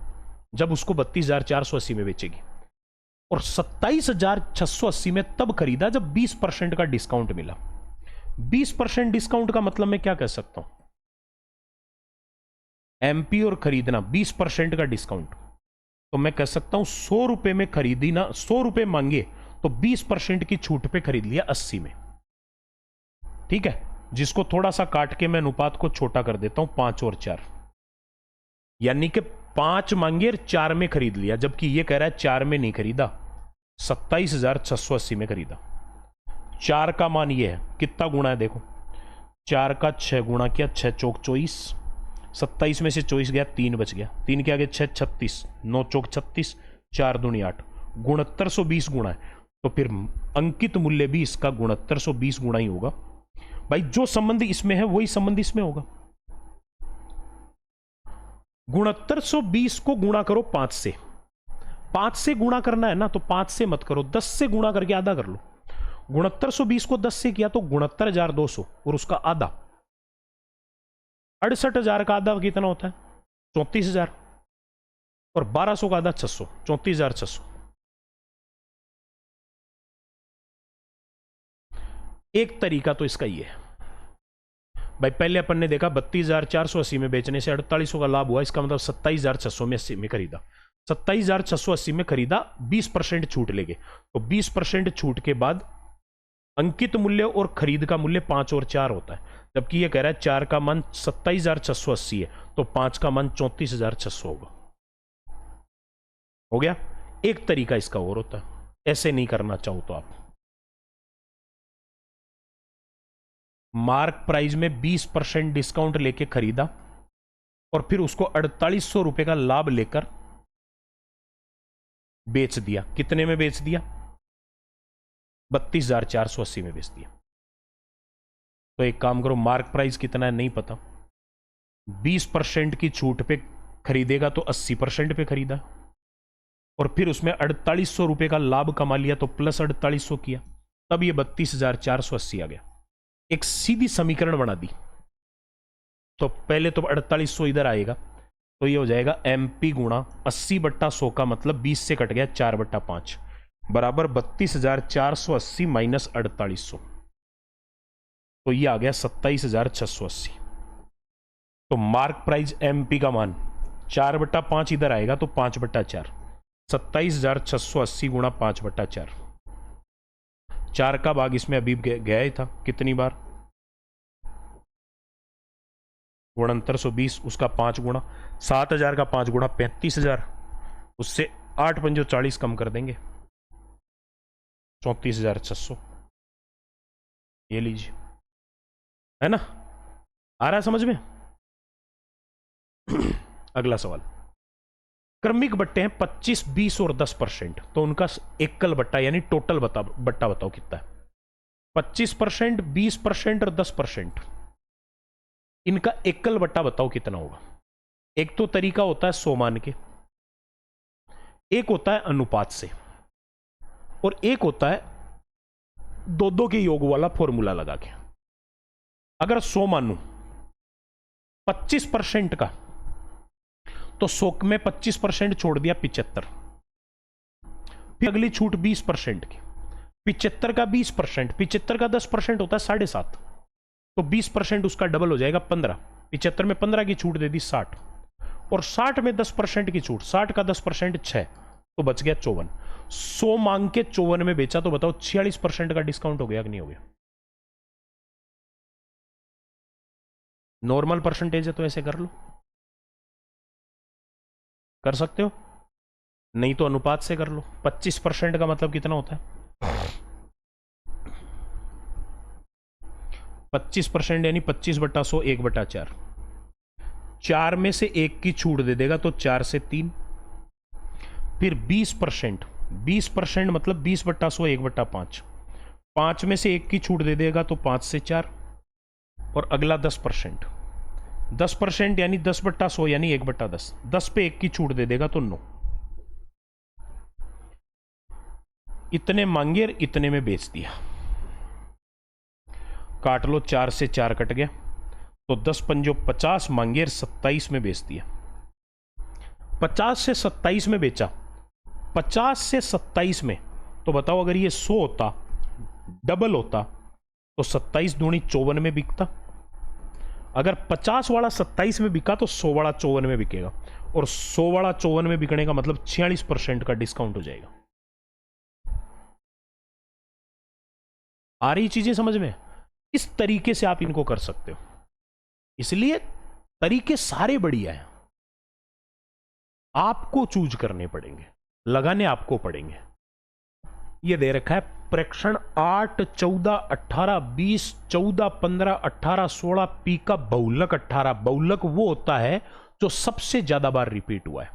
जब उसको 32,480 में बेचेगी। और 27,680 में तब खरीदा जब 20% का डिस्काउंट मिला। 20% डिस्काउंट का मतलब मैं क्या कह सकता हूं, एमपी और खरीदना 20% का डिस्काउंट, तो मैं कह सकता हूं 100 रुपए में खरीदी ना, 100 रुपए मांगे तो 20% की छूट पे खरीद लिया 80 में। ठीक है, जिसको थोड़ा सा काट के मैं अनुपात को छोटा कर देता हूं, 5 और 4, यानी कि 5 मांगे और 4 में खरीद लिया, जबकि ये कह रहा है 4 में नहीं खरीदा, 27,680 में खरीदा। 4 का मान ये है, कितना गुणा है देखो, 4 का 6 गुणा किया, 6 चौक 24, 27 में से 24 गया, 3 बच गया, 3 के आगे 6 36, 9 चौक 36, 4 दूनी 8, 6920 गुणा है। तो फिर अंकित मूल्य भी इसका 6920 गुणा ही होगा भाई। जो संबंध इसमें है वही संबंध इसमें होगा। 6920 को गुणा करो 5 से, 5 से गुणा करना है ना, तो 5 से मत करो, 10 से गुणा करके आधा कर लो। 6920 को 10 से किया तो 69,200 और उसका आधा, 68,000 का आधा कितना होता है, 34,000, और 1200 का आधा 600, 34,600। एक तरीका तो इसका ये है भाई, पहले अपन ने देखा 32,480 में बेचने से 4800 का लाभ हुआ, इसका मतलब 27,680 में खरीदा, 27,680 में खरीदा, 20% छूट लेंगे, तो 20% छूट के बाद अंकित मूल्य और खरीद का मूल्य 5 और 4 होता है। जबकि ये कह रहा है 4 का मान 27,680 है, तो 5 का मान 34,600 होगा। हो गया। एक तरीका इसका और होता है, ऐसे नहीं करना चाहो तो आप मार्क प्राइस में 20% डिस्काउंट लेके खरीदा और फिर उसको 4800 रुपए का लाभ लेकर बेच दिया। कितने में बेच दिया? 32,480 में बेच दिया। तो एक काम करो, मार्क प्राइस कितना है नहीं पता, 20% की छूट पे खरीदेगा तो 80% पे खरीदा और फिर उसमें 4800 रुपए का लाभ कमा लिया तो प्लस 4800 किया, तब ये 32,480 आ गया। एक सीधी समीकरण बना दी। तो पहले तो 4800 इधर आएगा, तो ये हो जाएगा MP गुणा 80/100 का मतलब 20 से कट गया 4/5 बराबर 32,480 माइनस 4800, तो ये आ गया 27,680। तो मार्क प्राइस MP का मान 4/5 इधर आएगा तो 5/4, 27,680 गुणा 5/4। 4 का भाग इसमें अभी गया ही था, कितनी बार? 6920, उसका 5 गुणा 7,000 का 5 गुणा 35,000, उससे 8 पंजो 40 कम कर देंगे, 34,600। ये लीजिए, है ना? आ रहा है समझ में? अगला सवाल, क्रमिक बट्टे हैं 25, 20 और 10%, तो उनका एकल बट्टा यानी टोटल बट्टा बताओ कितना है? 25%, 20% और 10%, इनका एकल बट्टा बताओ कितना होगा? एक तो तरीका होता है 100 मान के, एक होता है अनुपात से, और एक होता है दो के योग वाला फॉर्मूला लगा के। अगर 100 मानू 25% का, तो 100 में 25% छोड़ दिया 75, फिर अगली छूट 20% की, 75 का 20%, 75 का 10% होता है 7.5, तो 20% उसका डबल हो जाएगा 15, 75 में 15 की छूट दे दी 60, और 60 में 10% की छूट, 60 का 10% 6, तो बच गया 54। 100 मांग के 54 में बेचा, तो बताओ 46% का डिस्काउंट हो गया कि नहीं हो गया? नॉर्मल परसेंटेज है तो ऐसे कर लो, कर सकते हो, नहीं तो अनुपात से कर लो। 25% का मतलब कितना होता है? 25% यानी 25/100, 1/4, 4 में से 1 की छूट दे देगा तो 4 से 3, फिर 20%, 20% मतलब 20/100, 1/5, 5 में से 1 की छूट दे देगा तो 5 से 4, और अगला 10%, 10% यानी 10/100 यानी 1/10, 10 पे 1 की छूट दे देगा तो 9। इतने मांगे और इतने में बेच दिया, काट लो, 4 से 4 कट गया, तो 10 पंजो 50 मांगे और 27 में बेच दिया। 50 से 27 में बेचा, 50 से 27 में, तो बताओ अगर ये 100 होता, डबल होता, तो 27 दूनी 54 में बिकता। अगर 50 वाला 27 में बिका तो 100 वाला 54 में बिकेगा, और 100 वाला 54 में बिकने का मतलब 46% का डिस्काउंट हो जाएगा। आ रही चीजें समझ में? इस तरीके से आप इनको कर सकते हो, इसलिए तरीके सारे बढ़िया हैं, आपको चूज करने पड़ेंगे, लगाने आपको पड़ेंगे। ये दे रखा है प्रेक्षण 8, 14, 18, 20, 14, 15, 18, 16, पी का बहुलक 18। बहुलक वो होता है जो सबसे ज्यादा बार रिपीट हुआ है।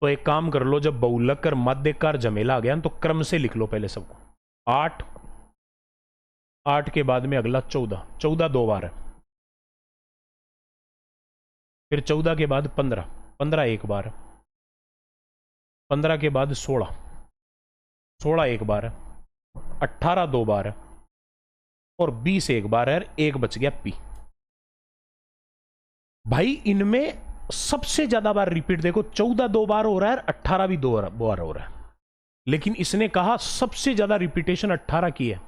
तो एक काम कर लो, जब बहुलक और मध्यकार झमेला आ गया तो क्रम से लिख लो पहले सबको। 8, 8 के बाद में अगला 14, 14 दो बार है, फिर 14 के बाद 15, 15 एक बार है, 15 के बाद 16, 16 एक बार है, 18 दो बार है, और 20 एक बार है, एक बच गया पी। भाई इनमें सबसे ज्यादा बार रिपीट देखो, 14 दो बार हो रहा है, 18 भी दो बार हो रहा है, लेकिन इसने कहा सबसे ज्यादा रिपीटेशन 18 की है,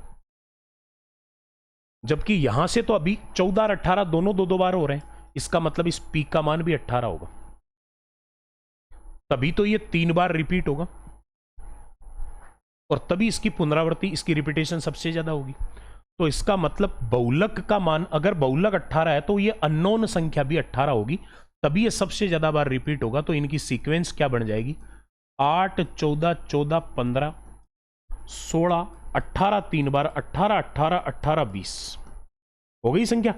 जबकि यहां से तो अभी 14 और 18 दोनों दो बार हो रहे हैं, इसका मतलब इस पी का मान भी 18 होगा, तभी तो ये 3 बार रिपीट होगा, और तभी इसकी पुनरावृत्ति, इसकी रिपीटेशन सबसे ज्यादा होगी। तो इसका मतलब बहुलक का मान, अगर बहुलक 18 है तो ये अननोन संख्या भी 18 होगी, तभी ये सबसे ज्यादा बार रिपीट होगा। तो इनकी सीक्वेंस क्या बन जाएगी? 8 14 14 15 16 18 3 बार 18 18 18 20 हो गई संख्या।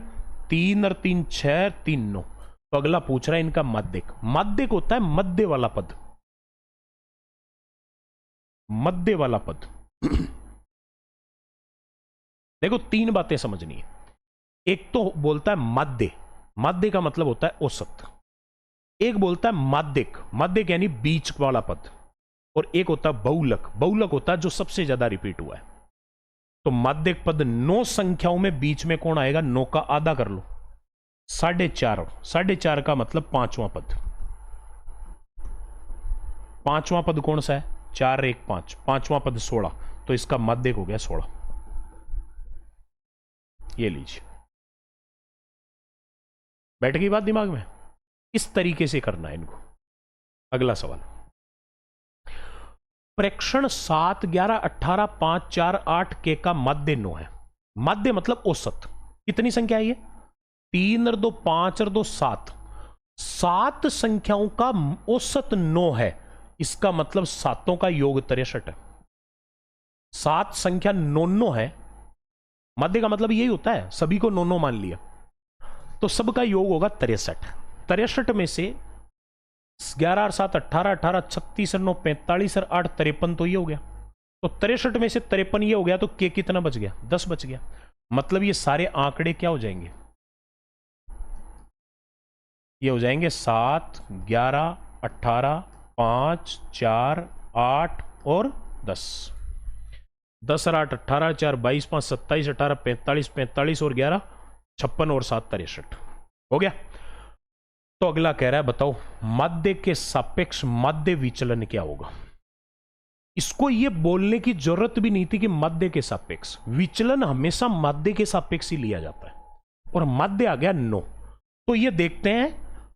3 और 3 6 3 9। तो अगला पूछ रहा है इनका माध्यक। माध्यक होता है मध्य वाला पद, मध्य वाला पद। देखो तीन बातें समझनी है। एक तो बोलता है माध्य, माध्य का मतलब होता है औसत। एक बोलता है माध्यक, माध्यक यानी बीच वाला पद। और एक होता है बहुलक, बहुलक होता है जो सबसे ज्यादा रिपीट हुआ है। तो माध्यक पद 9 संख्याओं में बीच में कौन आएगा? 9 का आधा कर लो, 4.5। 4.5 का मतलब पांचवां पद। पांचवां पद कौन सा है? 4 1 5, पांचवां पद 16। तो इसका माध्यक हो गया 16। ये लीजिए, बैठ गई बात दिमाग में। इस तरीके से करना है इनको। अगला सवाल, प्रेक्षण 7 11 18 5 4 8 के का माध्य 9 है। माध्य मतलब औसत। कितनी संख्या है ये? 3 और 2 5 और 2 7। 7 संख्याओं का औसत 9 है। इसका मतलब सातों का योग 63 है। 7 संख्या 9 9 है। माध्य का मतलब यही होता है, सभी को 9 9 मान लिया तो सबका योग होगा 63। 63 में से 11 और 7 18, 18 36 और 9 45 और 8 53, तो ये हो गया। तो 63 में से 53 ये हो गया, तो के कितना बच गया? 10 बच गया। मतलब ये सारे आंकड़े क्या हो जाएंगे? ये हो जाएंगे 7 11 18 5 4 8 और 10। 10 और 8 18, 4 22, 5 27, 18 45, 45 और 11 56 और 7 63 हो गया। तो अगला कह रहा है बताओ माध्य के सापेक्ष माध्य विचलन क्या होगा। इसको यह बोलने की जरूरत भी नहीं थी कि माध्य के सापेक्ष। विचलन हमेशा माध्य के सापेक्ष ही लिया जाता है, और माध्य आ गया 9। तो ये देखते हैं,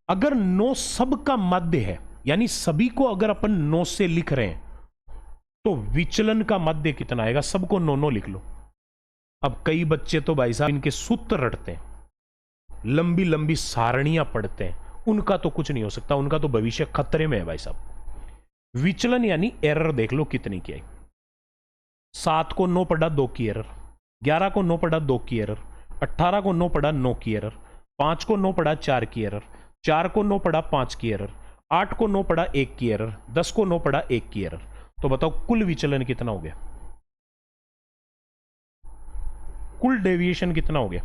अगर 9 सब का माध्य है, यानी सभी को अगर अपन 9 से लिख रहे हैं, तो विचलन का माध्य कितना आएगा? सबको 9 9 लिख लो। अब कई बच्चे तो भाई साहब इनके सूत्र रटते हैं, लंबी लंबी सारणियां पढ़ते हैं, उनका तो कुछ नहीं हो सकता, उनका तो भविष्य खतरे में है भाई साहब। विचलन यानी एरर देख लो कितनी की आई। 7 को 9 पढ़ा 2 की एरर, 11 को 9 पढ़ा 2 की एरर, 18 को 9 पढ़ा 9 की एरर, 5 को 9 पढ़ा 4 की एरर, 4 को 9 पढ़ा 5 की एरर, 8 को 9 पढ़ा 1 की एरर, 10 को 9 पढ़ा 1 की एरर। तो बताओ कुल विचलन कितना हो गया? कुल डेविएशन कितना हो गया?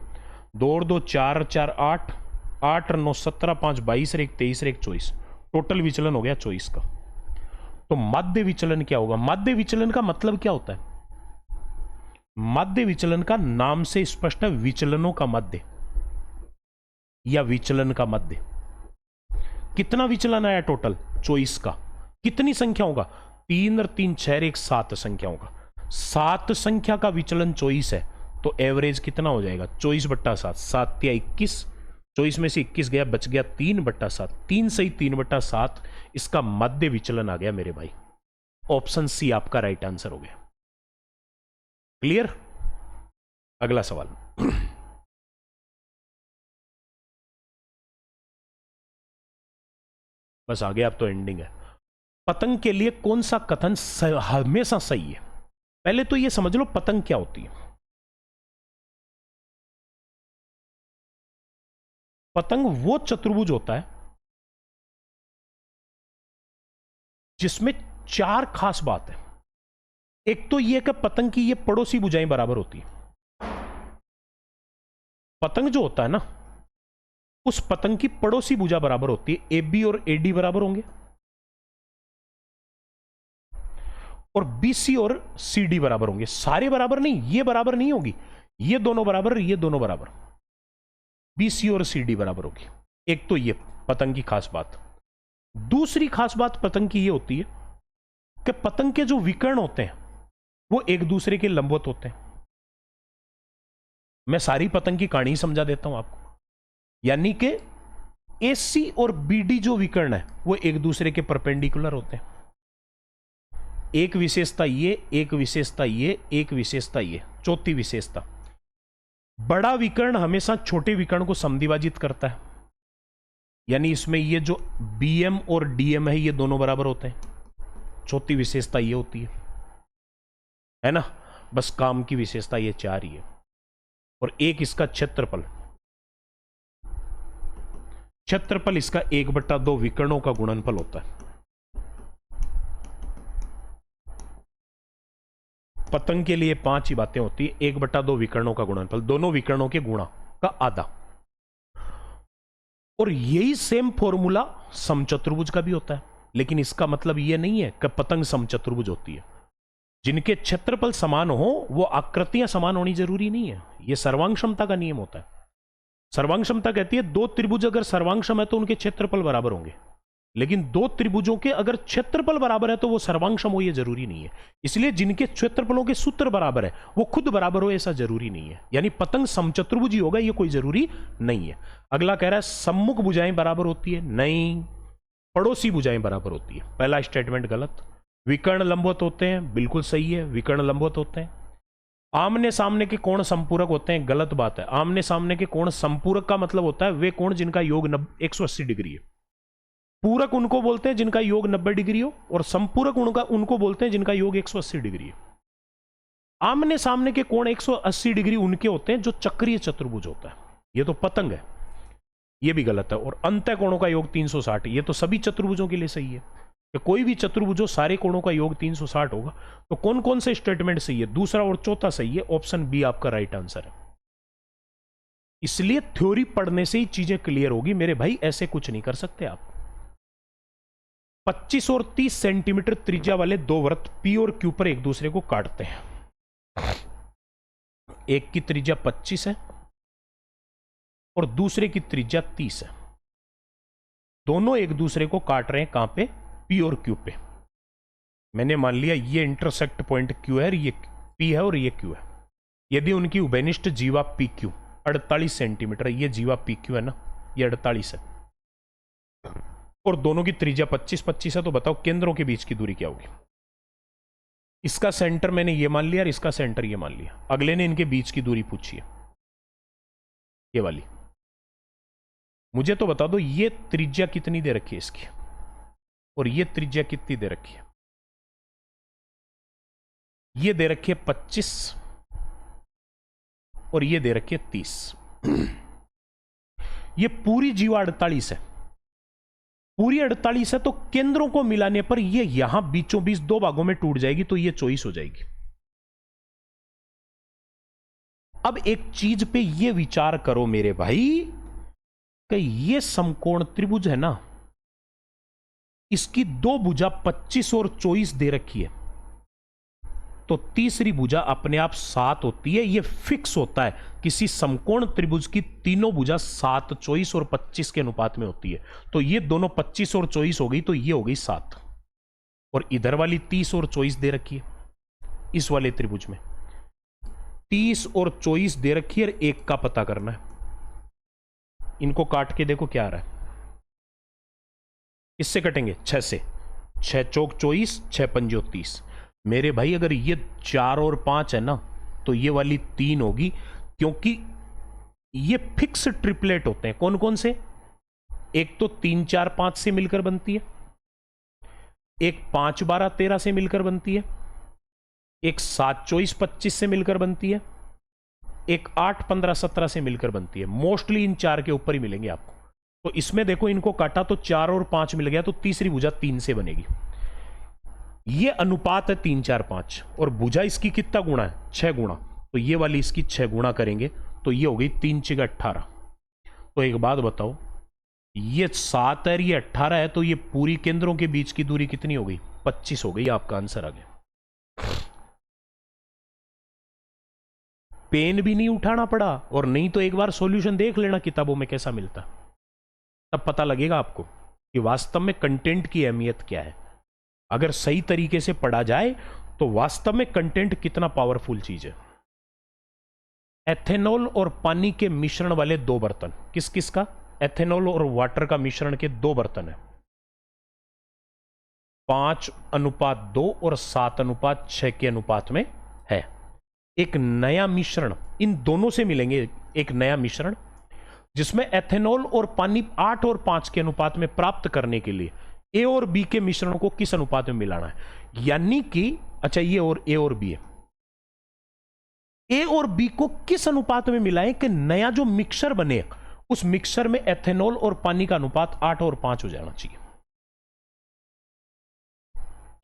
2 और 2 4 4 8, 8 और 9 17, 5 22 और 1 23 और 1 24। टोटल विचलन हो गया 24 का। तो माध्य विचलन क्या होगा? माध्य विचलन का मतलब क्या होता है? माध्य विचलन का नाम से स्पष्ट है, विचलनों का माध्य या विचलन का माध्य। कितना विचलन आया टोटल? 24 का। कितनी संख्याओं का? 3 और 3 6 और 1 7 संख्याओं का। 7 संख्या का विचलन 24 है, तो एवरेज कितना हो जाएगा? 24/7। 7 या 21, 24 में से 21 गया, बच गया 3/7। 3 सही 3/7, इसका मध्य विचलन आ गया मेरे भाई। ऑप्शन सी आपका राइट आंसर हो गया। क्लियर? अगला सवाल, बस आगे आप तो एंडिंग है। पतंग के लिए कौन सा कथन हमेशा सही है? पहले तो यह समझ लो पतंग क्या होती है। पतंग वो चतुर्भुज होता है जिसमें 4 खास बात है। एक तो यह कि पतंग की ये पड़ोसी भुजाएं बराबर होती है। पतंग जो होता है ना, उस पतंग की पड़ोसी भुजा बराबर होती है। AB और AD बराबर होंगे, और BC और CD बराबर होंगे। सारे बराबर नहीं, ये बराबर नहीं होगी, ये दोनों बराबर, ये दोनों बराबर, BC और CD बराबर होगी। एक तो ये पतंग की खास बात। दूसरी खास बात पतंग की ये होती है कि पतंग के जो विकर्ण होते हैं वो एक दूसरे के लंबवत होते हैं। मैं सारी पतंग की कहानी समझा देता हूं आपको। यानी कि AC और BD जो विकर्ण है वो एक दूसरे के परपेंडिकुलर होते हैं। एक विशेषता ये, एक विशेषता ये, एक विशेषता ये, चौथी विशेषता बड़ा विकर्ण हमेशा छोटे विकर्ण को समद्विभाजित करता है, यानी इसमें ये जो BM और DM है ये दोनों बराबर होते हैं। चौथी विशेषता ये होती है ना। बस काम की विशेषता ये 4 ही है। और एक इसका क्षेत्रफल, क्षेत्रफल इसका 1/2 विकर्णों का गुणनफल होता है। पतंग के लिए 5 ही बातें होती है। 1/2 विकर्णों का गुणनफल, दोनों विकर्णों के गुणा का आधा। और यही सेम फॉर्मूला समचतुर्भुज का भी होता है, लेकिन इसका मतलब यह नहीं है कि पतंग समचतुर्भुज होती है। जिनके क्षेत्रफल समान हो वो आकृतियां समान होनी जरूरी नहीं है। यह सर्वांग क्षमता का नियम होता है। सर्वांग क्षमता कहती है 2 त्रिभुज अगर सर्वांग सम है तो उनके क्षेत्रफल बराबर होंगे, लेकिन 2 त्रिभुजों के अगर क्षेत्रफल बराबर है तो वो सर्वांग सम हो, ये जरूरी नहीं है। इसलिए जिनके क्षेत्रफलों के सूत्र बराबर है वो खुद बराबर हो, ऐसा जरूरी नहीं है। यानी पतंग समचतुर्भुज ही होगा, ये कोई जरूरी नहीं है। अगला कह रहा है सम्मुख भुजाएं बराबर होती है, नहीं, पड़ोसी भुजाएं बराबर होती है। पहला स्टेटमेंट गलत। विकर्ण लंबवत होते हैं, बिल्कुल सही है, विकर्ण लंबवत होते हैं। आमने सामने के कोण संपूरक होते हैं, गलत बात है। आमने सामने के कोण संपूरक का मतलब होता है वे कोण जिनका योग 180 डिग्री है। पूरक उनको बोलते हैं जिनका योग 90 डिग्री हो, और संपूरक उनको बोलते हैं जिनका योग 180 डिग्री है। आमने सामने के कोण 180 डिग्री उनके होते हैं जो चक्रीय चतुर्भुज होता है। ये तो पतंग है, ये भी गलत है। और अंतः कोणों का योग 360, ये तो सभी चतुर्भुजों के लिए सही है कि कोई भी चतुर्भुज हो सारे कोणों का योग 360 होगा। तो कौन कौन से स्टेटमेंट सही है? दूसरा और चौथा सही है। ऑप्शन बी आपका राइट आंसर है। इसलिए थ्योरी पढ़ने से ही चीजें क्लियर होगी मेरे भाई, ऐसे कुछ नहीं कर सकते आप। 25 और 30 सेंटीमीटर त्रिज्या वाले 2 वृत्त P और Q पर एक दूसरे को काटते हैं। एक की त्रिज्या 25 है और दूसरे की त्रिज्या 30 है। दोनों एक दूसरे को काट रहे हैं कहां पे? P और Q पे। मैंने मान लिया ये इंटरसेक्ट पॉइंट Q है, ये P है और ये Q है। यदि उनकी उभयनिष्ठ जीवा PQ 48 सेंटीमीटर, ये जीवा PQ है ना, ये 48 है, और दोनों की त्रिज्या 25-25 है, तो बताओ केंद्रों के बीच की दूरी क्या होगी? इसका सेंटर मैंने ये मान लिया और इसका सेंटर ये मान लिया। अगले ने इनके बीच की दूरी पूछी है, ये वाली। मुझे तो बता दो ये त्रिज्या कितनी दे रखी है इसकी, और ये त्रिज्या कितनी दे रखी है? ये दे रखी है 25 और ये दे रखी है 30। ये पूरी जीवा 48 है, पूरी 48 है, तो केंद्रों को मिलाने पर ये यहां बीचों बीच 2 भागों में टूट जाएगी, तो ये 24 हो जाएगी। अब एक चीज पे ये विचार करो मेरे भाई कि ये समकोण त्रिभुज है ना, इसकी 2 भुजा 25 और 24 दे रखी है, तो तीसरी भुजा अपने आप 7 होती है। ये फिक्स होता है, किसी समकोण त्रिभुज की तीनों भुजा 7, 24 और 25 के अनुपात में होती है। तो ये दोनों 25 और 24 हो गई, तो ये हो गई 7। और इधर वाली 30 और 24 दे रखी है। इस वाले त्रिभुज में 30 और 24 दे रखी है, और एक का पता करना है। इनको काट के देखो क्या आ रहा है। इससे कटेंगे 6 से, 6 चौक 24, 6 पंजो 30। मेरे भाई अगर ये 4 और 5 है ना, तो ये वाली 3 होगी, क्योंकि ये फिक्स ट्रिपलेट होते हैं। कौन कौन से? एक तो 3, 4, 5 से मिलकर बनती है, एक 5, 12, 13 से मिलकर बनती है, एक 7, 24, 25 से मिलकर बनती है, एक 8, 15, 17 से मिलकर बनती है। मोस्टली इन 4 के ऊपर ही मिलेंगे आपको। तो इसमें देखो इनको काटा तो 4 और 5 मिल गया, तो तीसरी भुजा 3 से बनेगी। ये अनुपात है 3, 4, 5, और भुजा इसकी कितना गुणा है? 6 गुणा। तो ये वाली इसकी 6 गुणा करेंगे, तो ये हो गई 3 6 18। तो एक बात बताओ, ये 7 है, ये 18 है, तो ये पूरी केंद्रों के बीच की दूरी कितनी हो गई? 25 हो गई। आपका आंसर आ गया। पेन भी नहीं उठाना पड़ा, और नहीं तो एक बार सॉल्यूशन देख लेना किताबों में कैसा मिलता, तब पता लगेगा आपको कि वास्तव में कंटेंट की अहमियत क्या है। अगर सही तरीके से पढ़ा जाए तो वास्तव में कंटेंट कितना पावरफुल चीज है। एथेनॉल और पानी के मिश्रण वाले 2 बर्तन, किस किस का? एथेनॉल और वाटर का मिश्रण के 2 बर्तन है। 5:2 और 7:6 के अनुपात में है। एक नया मिश्रण, इन दोनों से मिलेंगे एक नया मिश्रण, जिसमें एथेनॉल और पानी 8 और 5 के अनुपात में प्राप्त करने के लिए ए और बी के मिश्रण को किस अनुपात में मिलाना है। यानी कि अच्छा, ये और ए और बी है, ए और बी को किस अनुपात में मिलाएं कि नया जो मिक्सर बने उस मिक्सर में एथेनॉल और पानी का अनुपात 8 और 5 हो जाना चाहिए।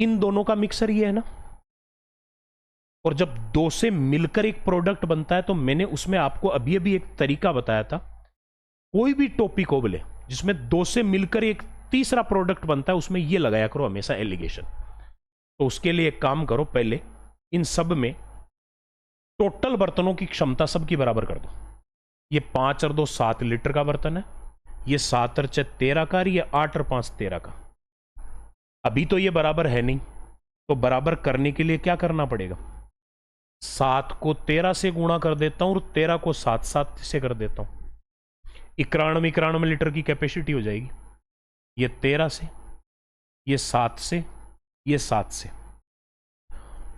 इन दोनों का मिक्सर ये है ना, और जब दो से मिलकर एक प्रोडक्ट बनता है तो मैंने उसमें आपको अभी अभी एक तरीका बताया था, कोई भी टॉपिक हो बोले जिसमें दो से मिलकर एक तीसरा प्रोडक्ट बनता है उसमें ये लगाया करो हमेशा एलिगेशन। तो उसके लिए एक काम करो, पहले इन सब में टोटल बर्तनों की क्षमता सबकी बराबर कर दो। ये 5 और 2 7 लीटर का बर्तन है, ये 7 और 6 13 का, ये 8 और 5 13 का। अभी तो ये बराबर है नहीं, तो बराबर करने के लिए क्या करना पड़ेगा, 7 को 13 से गुणा कर देता हूं और 13 को 7 से कर देता हूं। 91 लीटर की कैपेसिटी हो जाएगी। ये 13 से, ये 7 से, ये 7 से।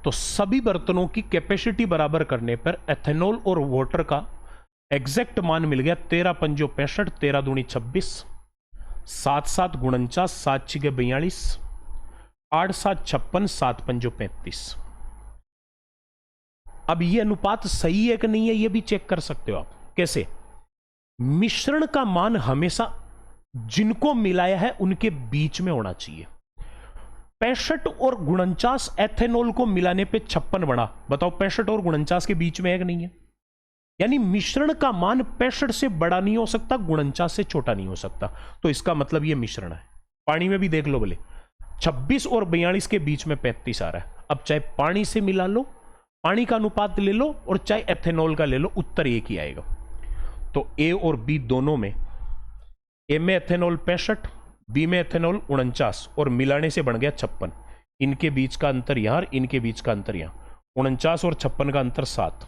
तो सभी बर्तनों की कैपेसिटी बराबर करने पर एथेनॉल और वाटर का एग्जैक्ट मान मिल गया 13 पंजो 65, 13 दूनी 26, 7 7 49, 7 6 42, 8 7 56, 7 पंजो 35। अब ये अनुपात सही है कि नहीं है ये भी चेक कर सकते हो आप। कैसे? मिश्रण का मान हमेशा जिनको मिलाया है उनके बीच में होना चाहिए। 65 और 49 एथेनॉल को मिलाने पे 56 बना। बताओ 65 और 49 के बीच में है कि नहीं है? यानी मिश्रण का मान 65 से बड़ा नहीं हो सकता, 49 से छोटा नहीं हो सकता। तो इसका मतलब ये मिश्रण है। पानी में भी देख लो बोले 26 और 42 के बीच में 35 आ रहा है। अब चाहे पानी से मिला लो, पानी का अनुपात ले लो, और चाहे एथेनॉल का ले लो, उत्तर एक ही आएगा। तो ए और बी दोनों में, ए में एथेनॉल 65, बी में एथेनॉल 49 और मिलाने से बन गया 56। इनके बीच का अंतर यहां, इनके बीच का अंतर यहां, 49 और 56 का अंतर 7,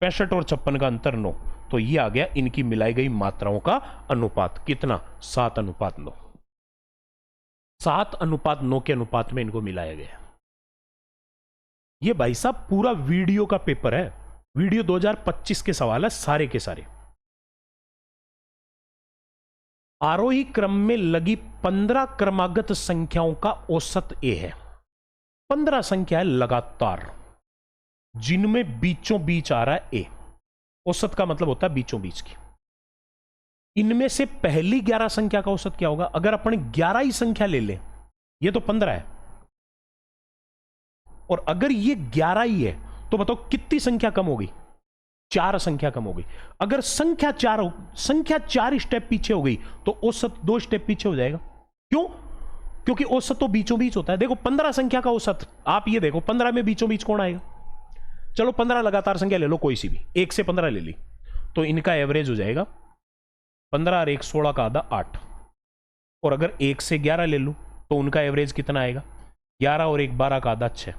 65 और 56 का अंतर 9। तो ये आ गया इनकी मिलाई गई मात्राओं का अनुपात। कितना? 7:9। 7:9 के अनुपात में इनको मिलाया गया। ये भाई साहब पूरा वीडियो का पेपर है, वीडियो 2025 के सवाल है सारे के सारे। आरोही क्रम में लगी 15 क्रमागत संख्याओं का औसत ए है। 15 संख्या है लगातार, जिनमें बीचों बीच आ रहा है ए। औसत का मतलब होता है बीचों बीच की। इनमें से पहली 11 संख्या का औसत क्या होगा? अगर अपन 11 ही संख्या ले लें, ये तो 15 है, और अगर ये 11 ही है तो बताओ कितनी संख्या कम हो गई? 4 संख्या कम हो गई। अगर संख्या 4 स्टेप पीछे हो गई तो औसत 2 स्टेप पीछे हो जाएगा। क्यों? क्योंकि औसत तो बीचों बीच होता है। देखो 15 संख्या का औसत, आप ये देखो 15 में बीचों बीच कौन आएगा? चलो 15 लगातार संख्या ले लो, कोई सी भी, 1 से 15 ले ली, तो इनका एवरेज हो जाएगा 15 और 1 16 का आधा 8। और अगर 1 से 11 ले लूं तो उनका एवरेज कितना आएगा? 11 और 1 12 का आधा 6।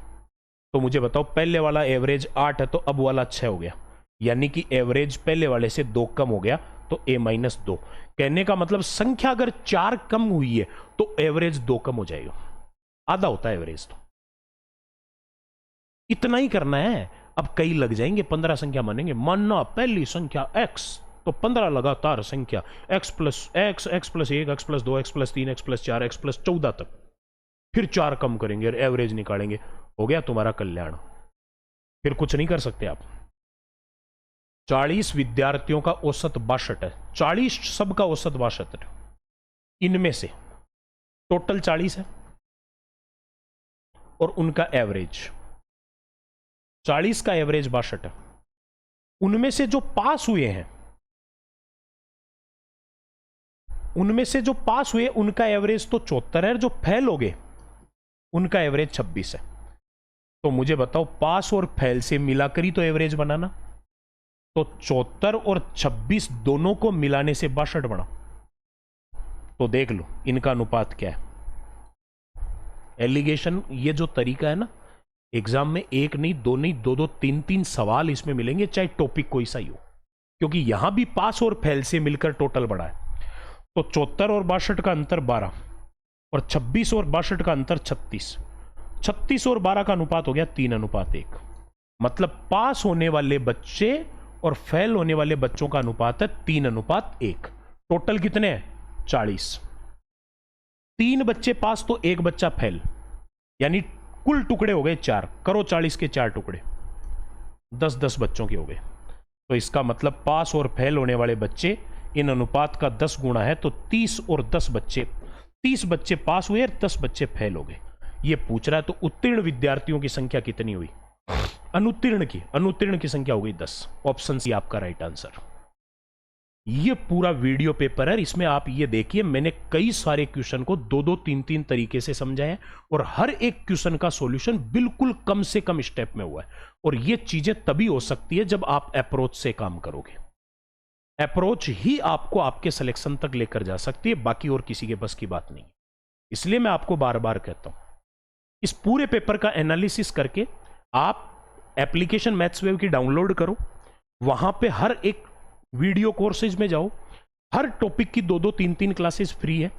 तो मुझे बताओ पहले वाला एवरेज 8 है तो अब वाला 6 हो गया, यानी कि एवरेज पहले वाले से 2 कम हो गया, तो a-2। कहने का मतलब संख्या अगर 4 कम हुई है तो एवरेज 2 कम हो जाएगा, आधा होता है एवरेज। तो इतना ही करना है। अब कई लग जाएंगे, 15 संख्या मानेंगे। मानना पहली संख्या x, तो 15 लगातार संख्या x plus 1, x plus 2, x plus 3, x plus 4, x plus 14 तक, फिर 4 कम करेंगे और एवरेज निकालेंगे। हो गया तुम्हारा कल्याण। फिर कुछ नहीं कर सकते आप। 40 विद्यार्थियों का औसत 62 है। 40 सबका औसत 62 है। इनमें से टोटल 40 है और उनका एवरेज 40 का एवरेज 62 है। उनमें से जो पास हुए हैं, उनका एवरेज तो 74 है। जो फेल हो गए उनका एवरेज 26 है। तो मुझे बताओ पास और फेल से मिलाकर ही तो एवरेज बनाना। तो 74 और 26 दोनों को मिलाने से 62 बना। तो देख लो इनका अनुपात क्या है। एलिगेशन, ये जो तरीका है ना, एग्जाम में 1 नहीं 2 नहीं 2 3 सवाल इसमें मिलेंगे, चाहे टॉपिक कोई सा ही हो, क्योंकि यहां भी पास और फेल से मिलकर टोटल बड़ा है। तो 74 और 62 का अंतर 12 और 26 और 62 का अंतर 36। 36 और 12 का अनुपात हो गया 3:1। मतलब पास होने वाले बच्चे और फेल होने वाले बच्चों का अनुपात है 3:1। टोटल कितने हैं? 40। 3 बच्चे पास तो 1 बच्चा फेल, यानी कुल टुकड़े हो गए 4। करो 40 के 4 टुकड़े, 10-10 बच्चों के हो गए। तो इसका मतलब पास और फेल होने वाले बच्चे इन अनुपात का 10 गुना है, तो 30 और 10 बच्चे, 30 बच्चे पास हुए और 10 बच्चे फेल हो गए। ये पूछ रहा है तो उत्तीर्ण विद्यार्थियों की संख्या कितनी हुई? अनुत्तीर्ण की संख्या हो गई 10। ऑप्शन सी आपका राइट आंसर। ये पूरा वीडियो पेपर है, इसमें आप ये देखिए मैंने कई सारे क्वेश्चन को 2-2, 3-3 तरीके से समझाया है और हर एक क्वेश्चन का सॉल्यूशन बिल्कुल कम से कम स्टेप में हुआ है। और ये चीजें तभी हो सकती है जब आप अप्रोच से काम करोगे। अप्रोच ही आपको आपके सिलेक्शन तक लेकर जा सकती है, बाकी और किसी के बस की बात नहीं। इसलिए मैं आपको बार बार कहता हूं, इस पूरे पेपर का एनालिसिस करके आप एप्लीकेशन मैथ्सवेव की डाउनलोड करो, वहां पे हर एक वीडियो कोर्सेज में जाओ, हर टॉपिक की 2-2, 3-3 क्लासेस फ्री है।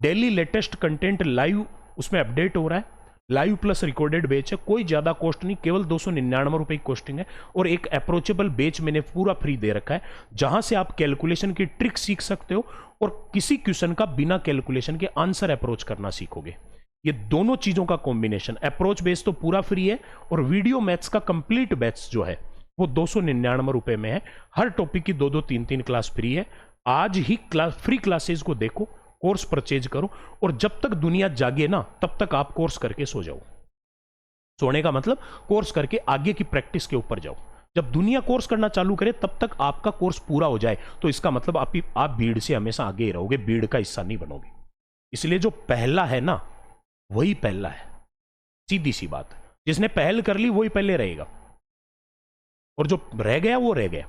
डेली लेटेस्ट कंटेंट लाइव उसमें अपडेट हो रहा है, लाइव प्लस रिकॉर्डेड बैच है, कोई ज्यादा कॉस्ट नहीं, केवल 299 रुपए की कॉस्टिंग है। और एक अप्रोचेबल बैच मैंने पूरा फ्री दे रखा है, जहां से आप कैलकुलेशन की ट्रिक सीख सकते हो और किसी क्वेश्चन का बिना कैलकुलेशन के आंसर अप्रोच करना सीखोगे। ये दोनों चीजों का कॉम्बिनेशन, अप्रोच बेस तो पूरा फ्री है और वीडियो मैथ्स का कंप्लीट बैच जो है वो 299 रुपए में है। हर टॉपिक की 2-2, 3-3 क्लास फ्री है। आज ही फ्री क्लासेस को देखो, कोर्स परचेज करो, और जब तक दुनिया जागे ना तब तक आप कोर्स करके सो जाओ। सोने का मतलब कोर्स करके आगे की प्रैक्टिस के ऊपर जाओ। जब दुनिया कोर्स करना चालू करे तब तक आपका कोर्स पूरा हो जाए, तो इसका मतलब आप भीड़ से हमेशा आगे ही रहोगे, भीड़ का हिस्सा नहीं बनोगे। इसलिए जो पहला है ना वही पहला है, सीधी सी बात। जिसने पहल कर ली वही पहले रहेगा, और जो रह गया वो रह गया।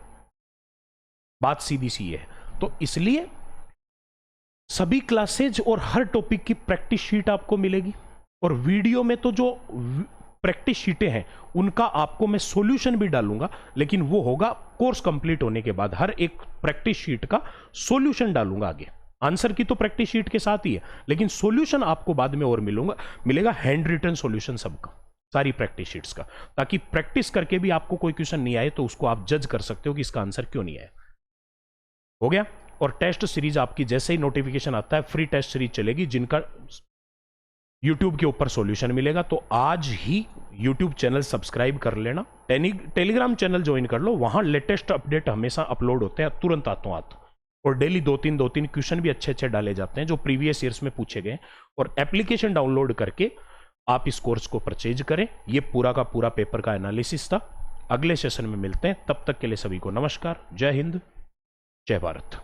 बात सीधी सी है। तो इसलिए सभी क्लासेज और हर टॉपिक की प्रैक्टिस शीट आपको मिलेगी, और वीडियो में तो जो प्रैक्टिस शीटें हैं उनका आपको मैं सॉल्यूशन भी डालूंगा, लेकिन वो होगा कोर्स कंप्लीट होने के बाद। हर एक प्रैक्टिस शीट का सॉल्यूशन डालूंगा आगे। आंसर की तो प्रैक्टिस शीट के साथ ही है, लेकिन सॉल्यूशन आपको बाद में और मिलेगा हैंड रिटन सॉल्यूशन सबका, सारी प्रैक्टिस शीट्स का, ताकि प्रैक्टिस करके भी आपको कोई क्वेश्चन नहीं आए तो उसको आप जज कर सकते हो कि इसका आंसर क्यों नहीं आया। हो गया। और टेस्ट सीरीज आपकी जैसे ही नोटिफिकेशन आता है फ्री टेस्ट सीरीज चलेगी, जिनका YouTube के ऊपर सॉल्यूशन मिलेगा। तो आज ही YouTube चैनल सब्सक्राइब कर लेना, टेलीग्राम चैनल ज्वाइन कर लो, वहां लेटेस्ट अपडेट हमेशा अपलोड होते हैं, तुरंत आतों आत। और डेली 2-3 क्वेश्चन भी अच्छे डाले जाते हैं जो प्रीवियस ईयर्स में पूछे गए। और एप्लीकेशन डाउनलोड करके आप इस कोर्स को परचेज करें। ये पूरा का पूरा पेपर का एनालिसिस था। अगले सेशन में मिलते हैं, तब तक के लिए सभी को नमस्कार, जय हिंद, जय भारत।